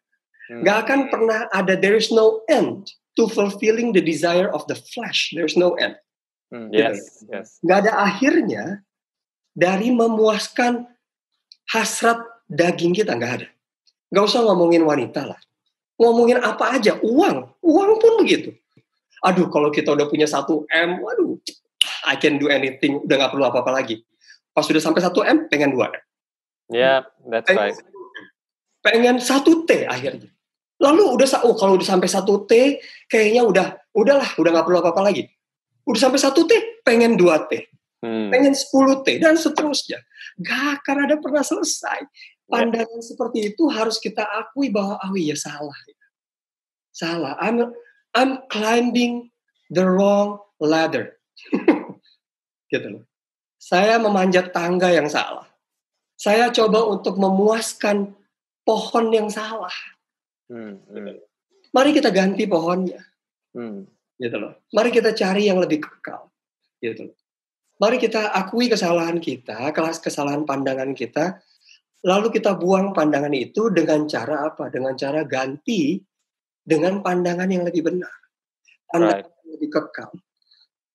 Nggak akan pernah ada, there is no end to fulfilling the desire of the flesh. There is no end. Yes. Nggak ada akhirnya dari memuaskan hasrat daging kita, nggak ada. Nggak usah ngomongin wanita lah. Ngomongin apa aja, uang pun begitu. Aduh, kalau kita udah punya 1 M, waduh, I can do anything, udah nggak perlu apa-apa lagi. Pas sudah sampai 1 M, pengen 2 M. Yeah, that's right. Pengen 1 T akhirnya. Lalu kalau udah sampai 1 T, kayaknya udahlah, udah nggak perlu apa-apa lagi. Udah sampai 1 T, pengen 2 T. Pengen 10 T, dan seterusnya. Gak akan ada pernah selesai. Pandangan seperti itu harus kita akui bahwa, oh iya, salah. I'm climbing the wrong ladder. Gitu loh. Saya memanjat tangga yang salah. Saya coba untuk memuaskan pohon yang salah. Mari kita ganti pohonnya. Gitu loh. Mari kita cari yang lebih kekal. Gitu loh. Mari kita akui kesalahan kita, kesalahan pandangan kita, lalu kita buang pandangan itu dengan cara apa? Dengan cara ganti dengan pandangan yang lebih benar. Pandangan yang lebih kekal.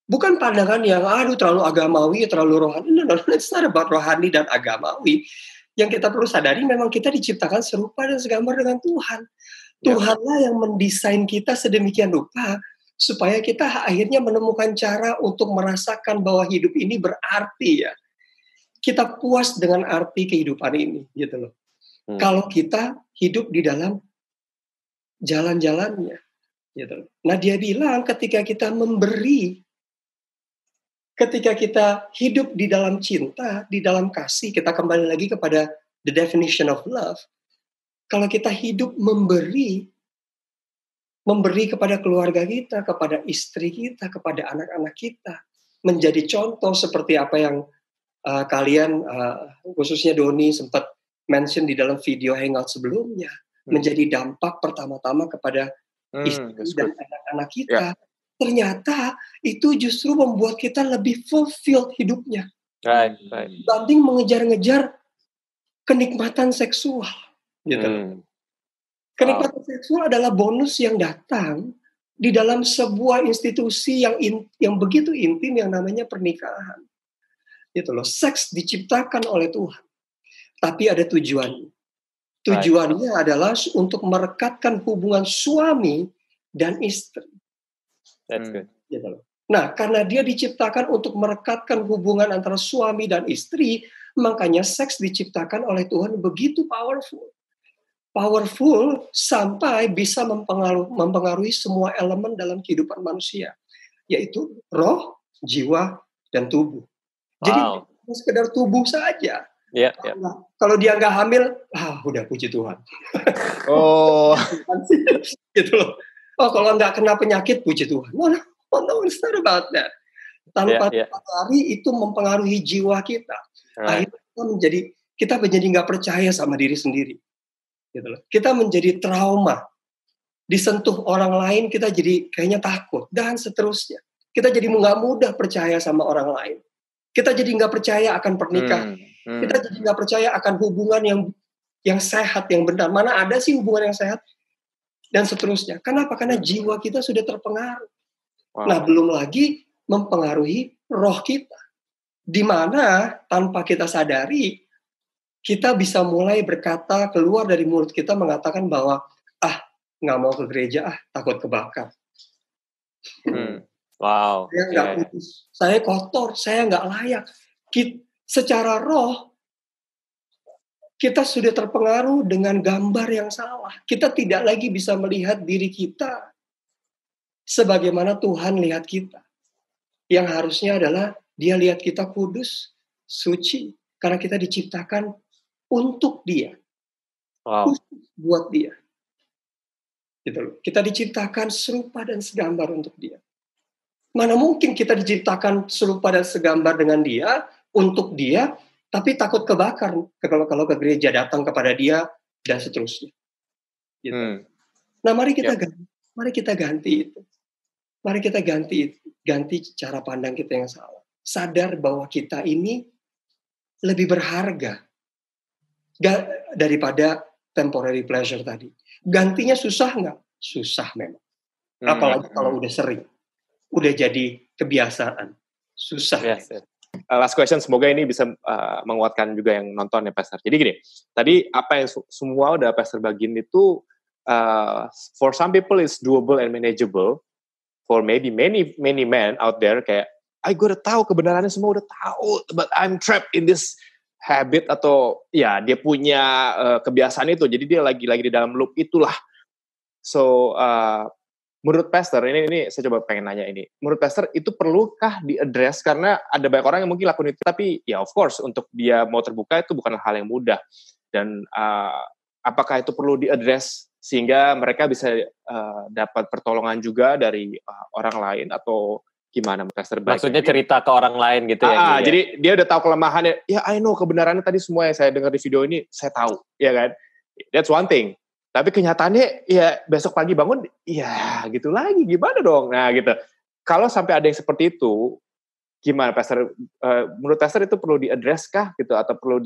Bukan pandangan yang terlalu agamawi, terlalu rohani. No, it's not about rohani dan agamawi. Yang kita perlu sadari memang kita diciptakan serupa dan segambar dengan Tuhan. Tuhanlah yang mendesain kita sedemikian rupa supaya kita akhirnya menemukan cara untuk merasakan bahwa hidup ini berarti ya. Kita puas dengan arti kehidupan ini, gitu loh. Kalau kita hidup di dalam jalan-jalannya, gitu loh. Nah, dia bilang ketika kita memberi, ketika kita hidup di dalam cinta, di dalam kasih, kita kembali lagi kepada the definition of love. Kalau kita hidup memberi kepada keluarga kita, kepada istri kita, kepada anak-anak kita, menjadi contoh seperti apa yang kalian, khususnya Doni sempat mention di dalam video hangout sebelumnya, menjadi dampak pertama-tama kepada istri dan anak-anak kita. ternyata itu justru membuat kita lebih fulfilled hidupnya. Right. Dibanding mengejar-ngejar kenikmatan seksual. Gitu. Kenikmatan seksual adalah bonus yang datang di dalam sebuah institusi yang begitu intim yang namanya pernikahan. Gitu loh. Seks diciptakan oleh Tuhan. Tapi ada tujuannya. Tujuannya adalah untuk merekatkan hubungan suami dan istri. That's good. Gitu loh. Nah, karena dia diciptakan untuk merekatkan hubungan antara suami dan istri, makanya seks diciptakan oleh Tuhan begitu powerful. Powerful sampai bisa mempengaruhi semua elemen dalam kehidupan manusia, yaitu roh, jiwa, dan tubuh. Jadi bukan sekedar tubuh saja. Kalau dia nggak hamil, udah puji Tuhan. Gitu loh. Kalau nggak kena penyakit, puji Tuhan. No, it's not about that. Tanpa hari itu mempengaruhi jiwa kita. Akhirnya kita menjadi nggak percaya sama diri sendiri. Gitu loh. Kita menjadi trauma. Disentuh orang lain, kita jadi kayaknya takut. Dan seterusnya. Kita jadi nggak mudah percaya sama orang lain. Kita jadi nggak percaya akan pernikahan. Kita jadi nggak percaya akan hubungan yang sehat, yang benar. Mana ada sih hubungan yang sehat? Dan seterusnya. Kenapa? Karena jiwa kita sudah terpengaruh. Nah, belum lagi mempengaruhi roh kita. Di mana tanpa kita sadari, kita bisa mulai berkata, keluar dari mulut kita mengatakan bahwa, nggak mau ke gereja, takut kebakar. Saya nggak putus, saya kotor, saya nggak layak. Secara roh, kita sudah terpengaruh dengan gambar yang salah. Kita tidak lagi bisa melihat diri kita sebagaimana Tuhan lihat kita. Yang harusnya adalah dia lihat kita kudus, suci. Karena kita diciptakan untuk dia. Khusus buat dia. Gitu loh. Kita diciptakan serupa dan segambar untuk dia. Mana mungkin kita diciptakan serupa dan segambar dengan dia, untuk dia, tapi takut kebakar kalau ke gereja, datang kepada dia, dan seterusnya. Gitu. Nah, mari kita ganti itu. Mari kita ganti cara pandang kita yang salah. Sadar bahwa kita ini lebih berharga daripada temporary pleasure tadi. Gantinya susah nggak? Susah memang. Apalagi kalau udah sering. Udah jadi kebiasaan. Susah. Yes. Last question, semoga ini bisa menguatkan juga yang nonton ya, Pastor. Jadi gini, tadi apa yang semua udah Pastor bagiin itu, for some people it's doable and manageable. For maybe many men out there, kayak, gue udah tahu kebenarannya semua, udah tahu, but I'm trapped in this habit, atau ya dia punya kebiasaan itu, jadi dia lagi di dalam loop itulah. So, menurut Pastor, ini saya coba pengen nanya ini, menurut Pastor itu perlukah di-address? Karena ada banyak orang yang mungkin lakukan itu, tapi ya of course, untuk dia mau terbuka itu bukan hal yang mudah. Dan apakah itu perlu di-address sehingga mereka bisa dapat pertolongan juga dari orang lain, atau gimana, Pastor? Maksudnya cerita ke orang lain gitu ya? Jadi dia udah tahu kelemahannya, ya I know kebenarannya tadi semua yang saya dengar di video ini, saya tahu, ya kan? That's one thing. Tapi kenyataannya, ya besok pagi bangun, ya gitu lagi, gimana dong? Nah gitu. Kalau sampai ada yang seperti itu, gimana, Pastor? Menurut Pastor itu perlu di-address kah gitu, atau perlu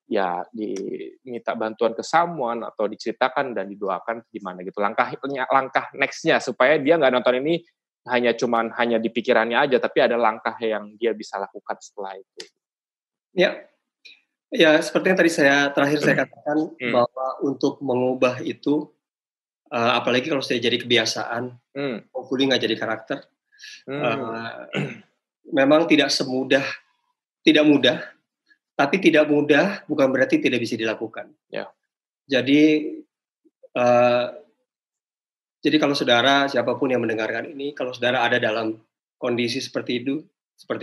ya diminta bantuan ke someone, atau diceritakan dan didoakan, gimana gitu? Langkah next-nya supaya dia nggak nonton ini hanya di pikirannya aja, tapi ada langkah yang dia bisa lakukan setelah itu. Ya, seperti yang tadi terakhir saya katakan, bahwa untuk mengubah itu, apalagi kalau sudah jadi kebiasaan, hopefully nggak jadi karakter, memang tidak mudah, tapi tidak mudah bukan berarti tidak bisa dilakukan. Jadi kalau saudara, siapapun yang mendengarkan ini, kalau saudara ada dalam kondisi seperti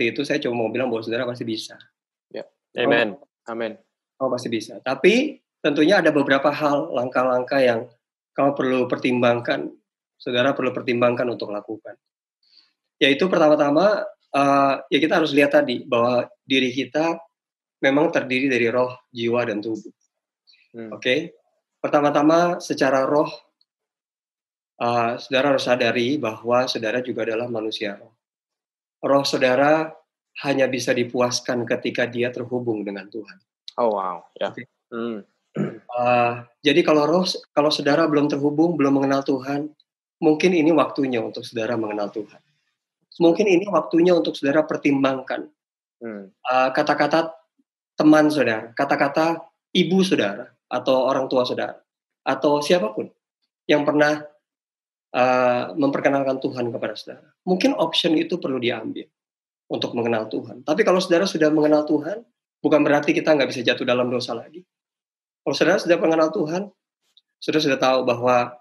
itu, saya cuma mau bilang bahwa saudara pasti bisa. Amin. Oh, pasti bisa. Tapi tentunya ada beberapa hal, langkah-langkah yang kamu perlu pertimbangkan, saudara perlu pertimbangkan untuk lakukan. Yaitu pertama-tama, ya kita harus lihat tadi bahwa diri kita memang terdiri dari roh, jiwa, dan tubuh. Oke? Pertama-tama secara roh, Saudara harus sadari bahwa saudara juga adalah manusia roh. Roh saudara hanya bisa dipuaskan ketika dia terhubung dengan Tuhan. Oh wow, ya. Okay. Jadi kalau saudara belum terhubung, belum mengenal Tuhan, mungkin ini waktunya untuk saudara mengenal Tuhan. Mungkin ini waktunya untuk saudara pertimbangkan kata-kata teman saudara, kata-kata ibu saudara, atau orang tua saudara, atau siapapun yang pernah memperkenalkan Tuhan kepada saudara. Mungkin option itu perlu diambil untuk mengenal Tuhan. Tapi kalau saudara sudah mengenal Tuhan, bukan berarti kita nggak bisa jatuh dalam dosa lagi. Kalau saudara sudah mengenal Tuhan, saudara sudah tahu bahwa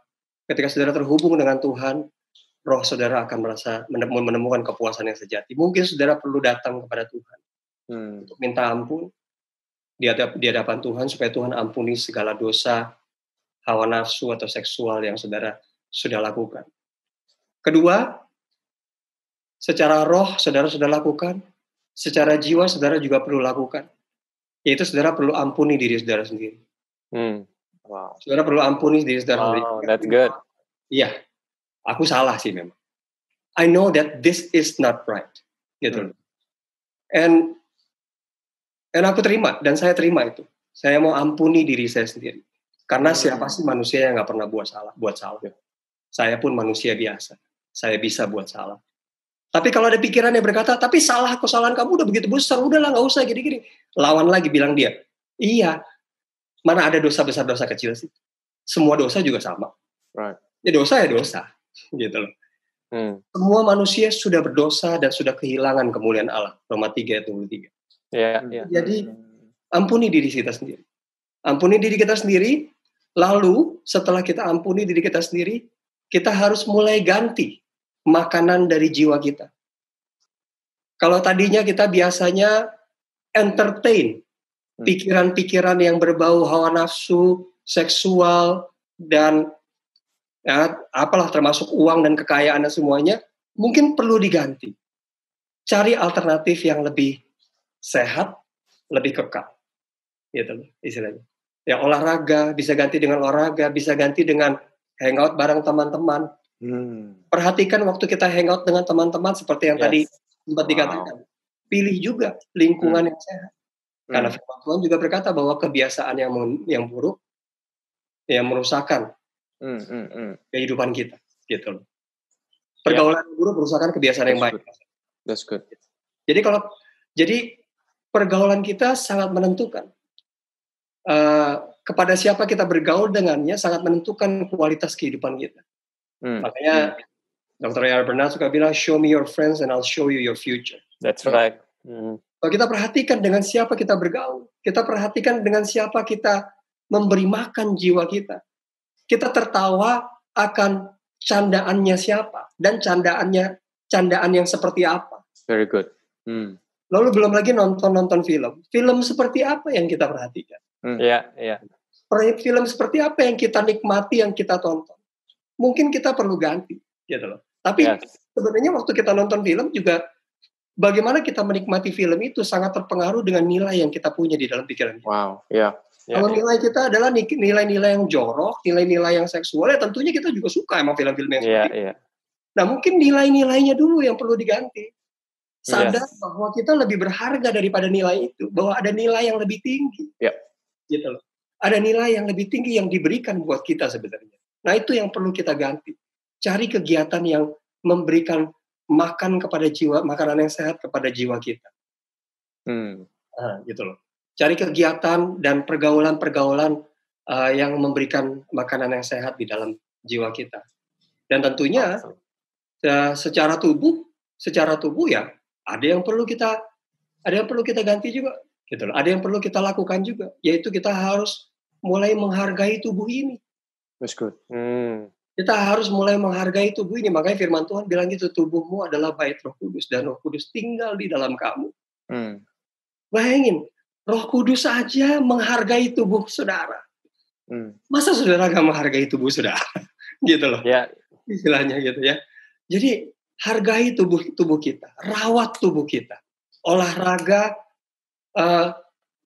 ketika saudara terhubung dengan Tuhan, roh saudara akan menemukan kepuasan yang sejati. Mungkin saudara perlu datang kepada Tuhan untuk minta ampun di hadapan Tuhan, supaya Tuhan ampuni segala dosa, hawa nafsu atau seksual yang saudara sudah lakukan. Kedua, secara roh saudara sudah lakukan, secara jiwa saudara juga perlu lakukan, yaitu saudara perlu ampuni diri saudara sendiri. Wow. Saudara perlu ampuni diri saudara sendiri. Wow, that's good. Iya, aku salah sih memang. I know that this is not right, gitu. And aku terima, dan saya terima itu. Saya mau ampuni diri saya sendiri. Karena siapa sih manusia yang nggak pernah buat salah? Saya pun manusia biasa. Saya bisa buat salah. Tapi kalau ada pikiran yang berkata, tapi kesalahan kamu udah begitu besar, udahlah nggak usah gini-gini. Lawan lagi, bilang dia, iya. Mana ada dosa besar, dosa kecil sih? Semua dosa juga sama. Right. Ya dosa, gitu loh. Semua manusia sudah berdosa dan sudah kehilangan kemuliaan Allah. Roma 3 ayat 23. Jadi ampuni diri kita sendiri. Ampuni diri kita sendiri. Lalu setelah kita ampuni diri kita sendiri, kita harus mulai ganti makanan dari jiwa kita. Kalau tadinya kita biasanya entertain pikiran-pikiran yang berbau hawa nafsu, seksual, dan apalah termasuk uang dan kekayaan dan semuanya, mungkin perlu diganti. Cari alternatif yang lebih sehat, lebih kekal. Gitu istilahnya. Ya olahraga, bisa ganti dengan olahraga, bisa ganti dengan hangout bareng teman-teman. Perhatikan waktu kita hangout dengan teman-teman seperti yang tadi sempat dikatakan. Pilih juga lingkungan yang sehat. Karena firman Tuhan juga berkata bahwa kebiasaan yang buruk yang merusakkan kehidupan kita, gitu loh. Pergaulan yang buruk merusakkan kebiasaan yang baik. That's good. Jadi pergaulan kita sangat menentukan. Kepada siapa kita bergaul dengannya sangat menentukan kualitas kehidupan kita. Makanya Dr. A.R. Bernard suka bilang, show me your friends and I'll show you your future. That's right. Kalau kita perhatikan dengan siapa kita bergaul, kita perhatikan dengan siapa kita memberi makan jiwa kita, kita tertawa akan candaannya siapa dan candaan yang seperti apa. Very good. Lalu belum lagi nonton film seperti apa yang kita perhatikan. Film seperti apa yang kita nikmati, yang kita tonton. Mungkin kita perlu ganti, gitu loh. Tapi sebenarnya waktu kita nonton film juga, bagaimana kita menikmati film itu sangat terpengaruh dengan nilai yang kita punya di dalam pikiran kita. Wow, Kalau nilai kita adalah nilai-nilai yang jorok, nilai-nilai yang seksual, ya tentunya kita juga suka emang film-film yang seperti itu. Nah mungkin nilai-nilainya dulu yang perlu diganti. Sadar bahwa kita lebih berharga daripada nilai itu, bahwa ada nilai yang lebih tinggi. Gitu loh. Ada nilai yang lebih tinggi yang diberikan buat kita sebenarnya. Nah itu yang perlu kita ganti. Cari kegiatan yang memberikan makan kepada jiwa, makanan yang sehat kepada jiwa kita. Gitu loh. Cari kegiatan dan pergaulan-pergaulan yang memberikan makanan yang sehat di dalam jiwa kita. Dan tentunya secara tubuh ya ada yang perlu kita ganti juga. Gitu loh. Ada yang perlu kita lakukan juga, yaitu kita harus mulai menghargai tubuh ini. That's good. Kita harus mulai menghargai tubuh ini. Makanya firman Tuhan bilang gitu, tubuhmu adalah bait Roh Kudus dan Roh Kudus tinggal di dalam kamu. Bayangin, Roh Kudus saja menghargai tubuh saudara. Masa saudara gak menghargai tubuh saudara? Gitu loh. Istilahnya gitu ya. Jadi hargai tubuh kita, rawat tubuh kita, olahraga,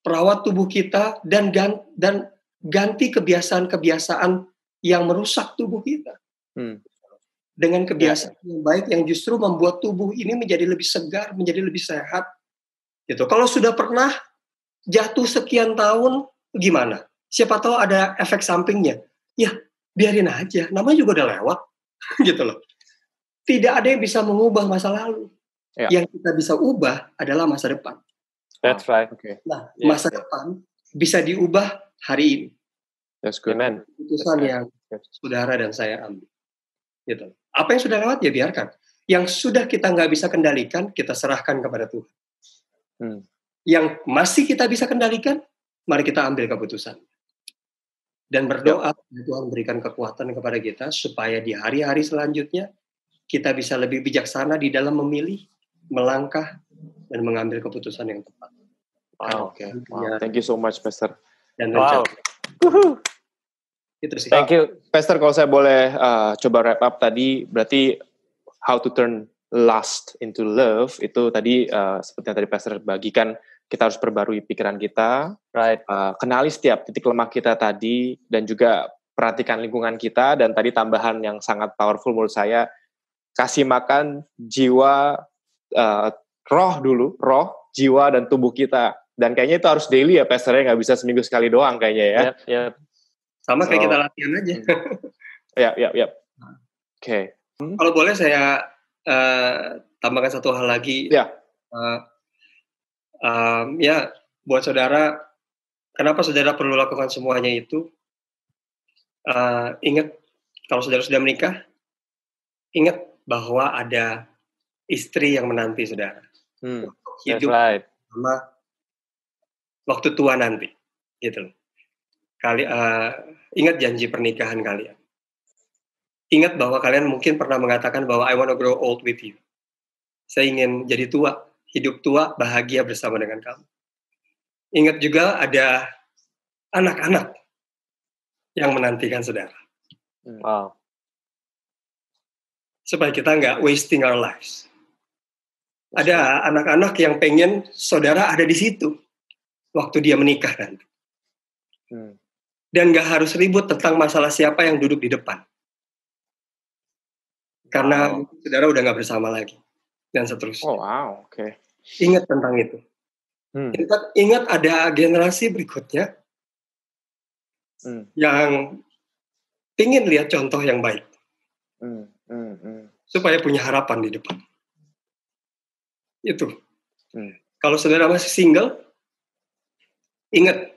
perawat tubuh kita, dan ganti kebiasaan-kebiasaan yang merusak tubuh kita. Dengan kebiasaan yang baik yang justru membuat tubuh ini menjadi lebih segar, menjadi lebih sehat. Gitu. Kalau sudah pernah jatuh sekian tahun, gimana? Siapa tahu ada efek sampingnya. Ya, biarin aja. Namanya juga udah lewat. Gitu loh. Tidak ada yang bisa mengubah masa lalu. Yang kita bisa ubah adalah masa depan. That's right. Okay. Nah, masa depan bisa diubah hari ini. That's good. Amen. Keputusan yang saudara dan saya ambil. Gitu. Apa yang sudah lewat ya biarkan. Yang sudah kita nggak bisa kendalikan, kita serahkan kepada Tuhan. Yang masih kita bisa kendalikan, mari kita ambil keputusan. Dan berdoa, Tuhan berikan kekuatan kepada kita, supaya di hari-hari selanjutnya, kita bisa lebih bijaksana di dalam memilih, melangkah, dan mengambil keputusan yang tepat. Wow, okay. Wow. Thank you so much, Pastor. Dan itu sih. Thank you, Pastor. Kalau saya boleh coba wrap up tadi, berarti how to turn lust into love itu tadi seperti yang tadi Pastor bagikan, kita harus perbarui pikiran kita, right? Kenali setiap titik lemah kita tadi, dan juga perhatikan lingkungan kita. Dan tadi tambahan yang sangat powerful menurut saya, kasih makan jiwa, roh dulu, roh, jiwa dan tubuh kita. Dan kayaknya itu harus daily ya, Pastor, ya, nggak bisa seminggu sekali doang kayaknya ya. Yep. Sama kayak kita latihan aja. Ya. Oke. Kalau boleh saya tambahkan satu hal lagi. Ya. Buat saudara, kenapa saudara perlu lakukan semuanya itu? Ingat, kalau saudara sudah menikah, ingat bahwa ada istri yang menanti saudara. Hidup sama waktu tua nanti, gitu loh. Ingat janji pernikahan kalian. Ingat bahwa kalian mungkin pernah mengatakan bahwa I want to grow old with you. Saya ingin jadi tua, hidup tua, bahagia bersama dengan kamu. Ingat juga ada anak-anak yang menantikan saudara. Wow. Supaya kita nggak wasting our lives. Ada anak-anak yang pengen saudara ada di situ waktu dia menikah nanti. Dan nggak harus ribut tentang masalah siapa yang duduk di depan. Karena saudara udah nggak bersama lagi. Dan seterusnya. Oh, wow, oke. Okay. Ingat tentang itu. Ingat ada generasi berikutnya yang ingin lihat contoh yang baik. Supaya punya harapan di depan. Itu. Kalau saudara masih single, ingat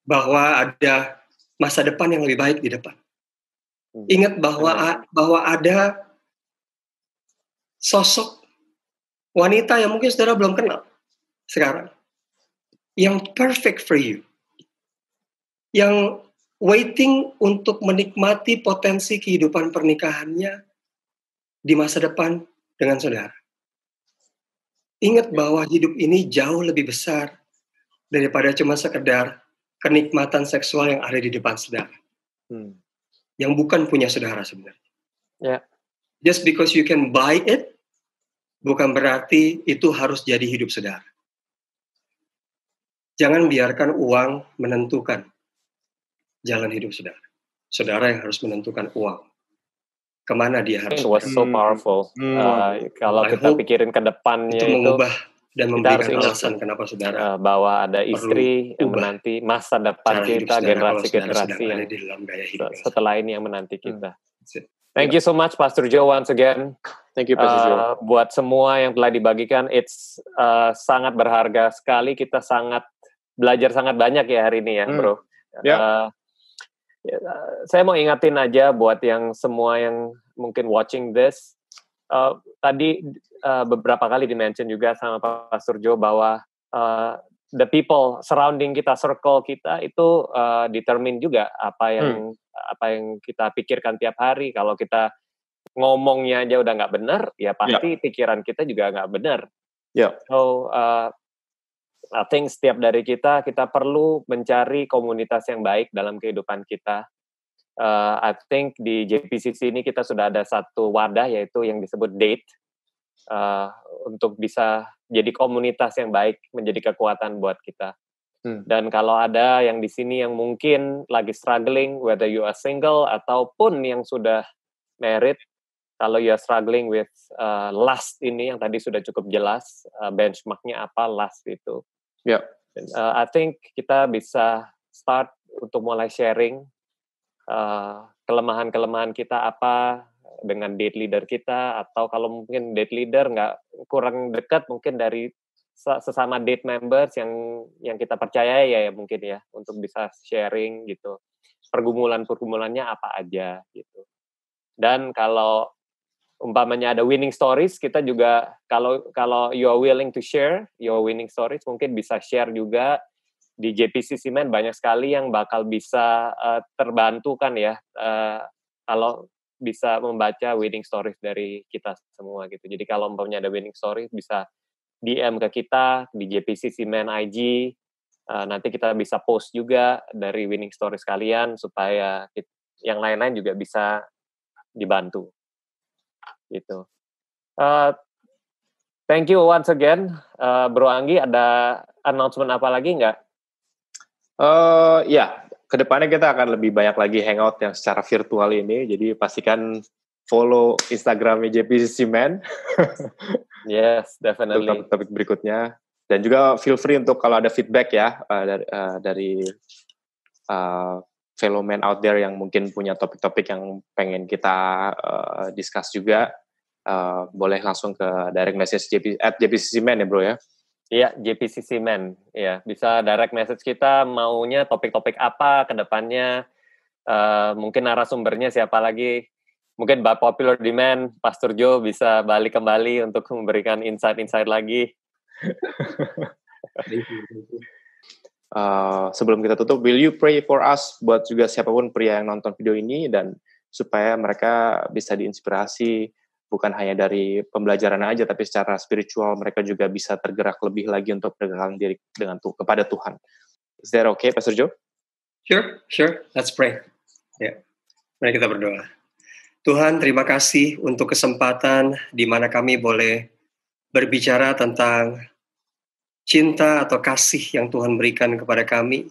bahwa ada masa depan yang lebih baik di depan. Ingat bahwa ada sosok wanita yang mungkin saudara belum kenal sekarang, yang perfect for you, yang waiting untuk menikmati potensi kehidupan pernikahannya di masa depan dengan saudara. Ingat bahwa hidup ini jauh lebih besar daripada cuma sekedar kenikmatan seksual yang ada di depan saudara. Yang bukan punya saudara sebenarnya. Yeah. Just because you can buy it, bukan berarti itu harus jadi hidup saudara. Jangan biarkan uang menentukan jalan hidup saudara. Saudara yang harus menentukan uang. Kemana dia harus. It was so powerful. Kalau kita pikirin ke depannya itu mengubah dan memberikan alasan kenapa saudara bahwa ada istri yang menanti masa depan kita, generasi-generasi yang di dalam gaya hidup setelah ini yang menanti kita. Thank you so much, Pastor Joe, once again. Thank you, Pastor Joe. Buat semua yang telah dibagikan, it's sangat berharga sekali. Kita belajar sangat banyak ya hari ini ya, bro. Saya mau ingatin aja buat yang semua yang mungkin watching this, tadi beberapa kali di-mention juga sama Pastor Joe bahwa the people surrounding kita, circle kita itu determine juga apa yang kita pikirkan tiap hari. Kalau kita ngomongnya aja udah nggak benar, ya pasti pikiran kita juga nggak benar. So I think setiap dari kita perlu mencari komunitas yang baik dalam kehidupan kita. I think di JPCC ini kita sudah ada satu wadah, yaitu yang disebut date, untuk bisa jadi komunitas yang baik, menjadi kekuatan buat kita. Dan kalau ada yang di sini yang mungkin lagi struggling, whether you are single ataupun yang sudah merit. Kalau you are struggling with lust ini yang tadi sudah cukup jelas, benchmarknya apa lust itu. Yeah. I think kita bisa start untuk mulai sharing kelemahan-kelemahan kita apa dengan date leader kita, atau kalau mungkin date leader nggak kurang dekat, mungkin dari sesama date members yang kita percaya ya mungkin ya, untuk bisa sharing gitu. Pergumulan-pergumulannya apa aja gitu. Dan kalau umpamanya ada winning stories, kita juga kalau you are willing to share your winning stories, mungkin bisa share juga di JPCC Men. Banyak sekali yang bakal bisa terbantu kan ya, kalau bisa membaca winning stories dari kita semua gitu. Jadi kalau umpamanya ada winning stories, bisa DM ke kita di JPCC Men IG. Nanti kita bisa post juga dari winning stories kalian supaya yang lain-lain juga bisa dibantu. Gitu. Thank you once again, Bro Anggi. Ada announcement apa lagi nggak? Ya, kedepannya kita akan lebih banyak lagi hangout yang secara virtual ini. Jadi pastikan follow Instagramnya JPCC Men. Yes, definitely. Untuk topik berikutnya. Dan juga feel free untuk kalau ada feedback ya dari fellow men out there yang mungkin punya topik-topik yang pengen kita discuss juga, boleh langsung ke direct message JPCC Men ya bro ya. Iya, JPCC Men. Ya, bisa direct message kita maunya topik-topik apa ke depannya. Mungkin narasumbernya siapa lagi. Mungkin by popular demand, Pastor Joe bisa balik kembali untuk memberikan insight-insight lagi. Sebelum kita tutup, will you pray for us, buat juga siapapun pria yang nonton video ini, dan supaya mereka bisa diinspirasi bukan hanya dari pembelajaran aja, tapi secara spiritual mereka juga bisa tergerak lebih lagi untuk mendekatkan diri kepada Tuhan. Is that okay, Pastor Joe? Sure. Let's pray. Ya, mari kita berdoa. Tuhan, terima kasih untuk kesempatan di mana kami boleh berbicara tentang cinta atau kasih yang Tuhan berikan kepada kami,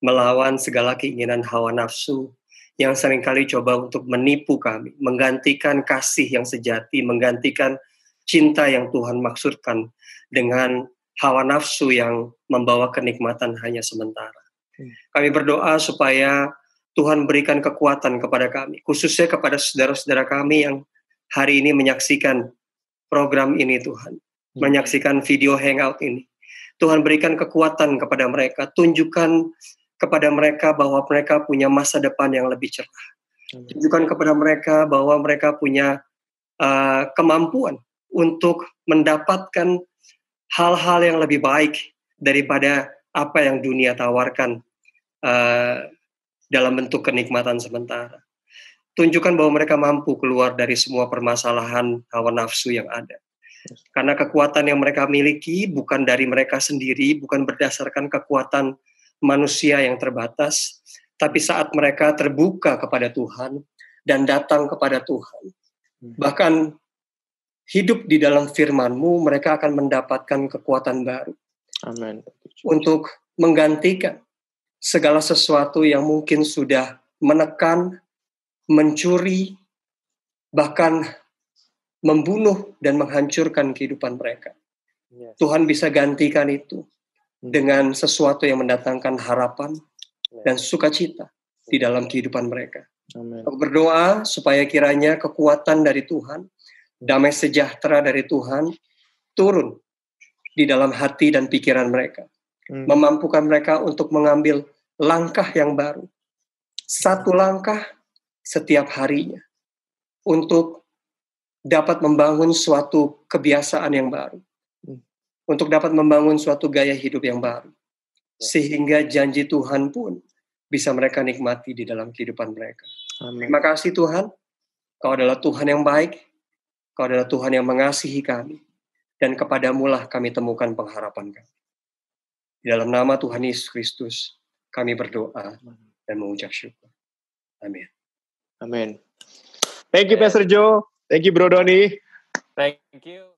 melawan segala keinginan hawa nafsu yang seringkali coba untuk menipu kami, menggantikan kasih yang sejati, menggantikan cinta yang Tuhan maksudkan dengan hawa nafsu yang membawa kenikmatan hanya sementara. Kami berdoa supaya Tuhan berikan kekuatan kepada kami, khususnya kepada saudara-saudara kami yang hari ini menyaksikan program ini Tuhan, menyaksikan video hangout ini. Tuhan berikan kekuatan kepada mereka, tunjukkan kepada mereka bahwa mereka punya masa depan yang lebih cerah. Tunjukkan kepada mereka bahwa mereka punya kemampuan untuk mendapatkan hal-hal yang lebih baik daripada apa yang dunia tawarkan dalam bentuk kenikmatan sementara. Tunjukkan bahwa mereka mampu keluar dari semua permasalahan hawa nafsu yang ada. Karena kekuatan yang mereka miliki bukan dari mereka sendiri, bukan berdasarkan kekuatan manusia yang terbatas, tapi saat mereka terbuka kepada Tuhan dan datang kepada Tuhan, bahkan hidup di dalam firman-Mu, mereka akan mendapatkan kekuatan baru. Amin. Untuk menggantikan segala sesuatu yang mungkin sudah menekan, mencuri, bahkan membunuh dan menghancurkan kehidupan mereka. Yes. Tuhan bisa gantikan itu dengan sesuatu yang mendatangkan harapan dan sukacita di dalam kehidupan mereka. Amen. Aku berdoa supaya kiranya kekuatan dari Tuhan, damai sejahtera dari Tuhan turun di dalam hati dan pikiran mereka. Memampukan mereka untuk mengambil langkah yang baru. Satu langkah setiap harinya. Untuk dapat membangun suatu kebiasaan yang baru. Untuk dapat membangun suatu gaya hidup yang baru. Sehingga janji Tuhan pun bisa mereka nikmati di dalam kehidupan mereka. Amin. Terima kasih Tuhan. Kau adalah Tuhan yang baik. Kau adalah Tuhan yang mengasihi kami. Dan kepadamu lah kami temukan pengharapan kami. Di dalam nama Tuhan Yesus Kristus, kami berdoa dan mengucap syukur. Amin. Amin. Thank you, Pastor Joe. Thank you, Bro Doni. Thank you.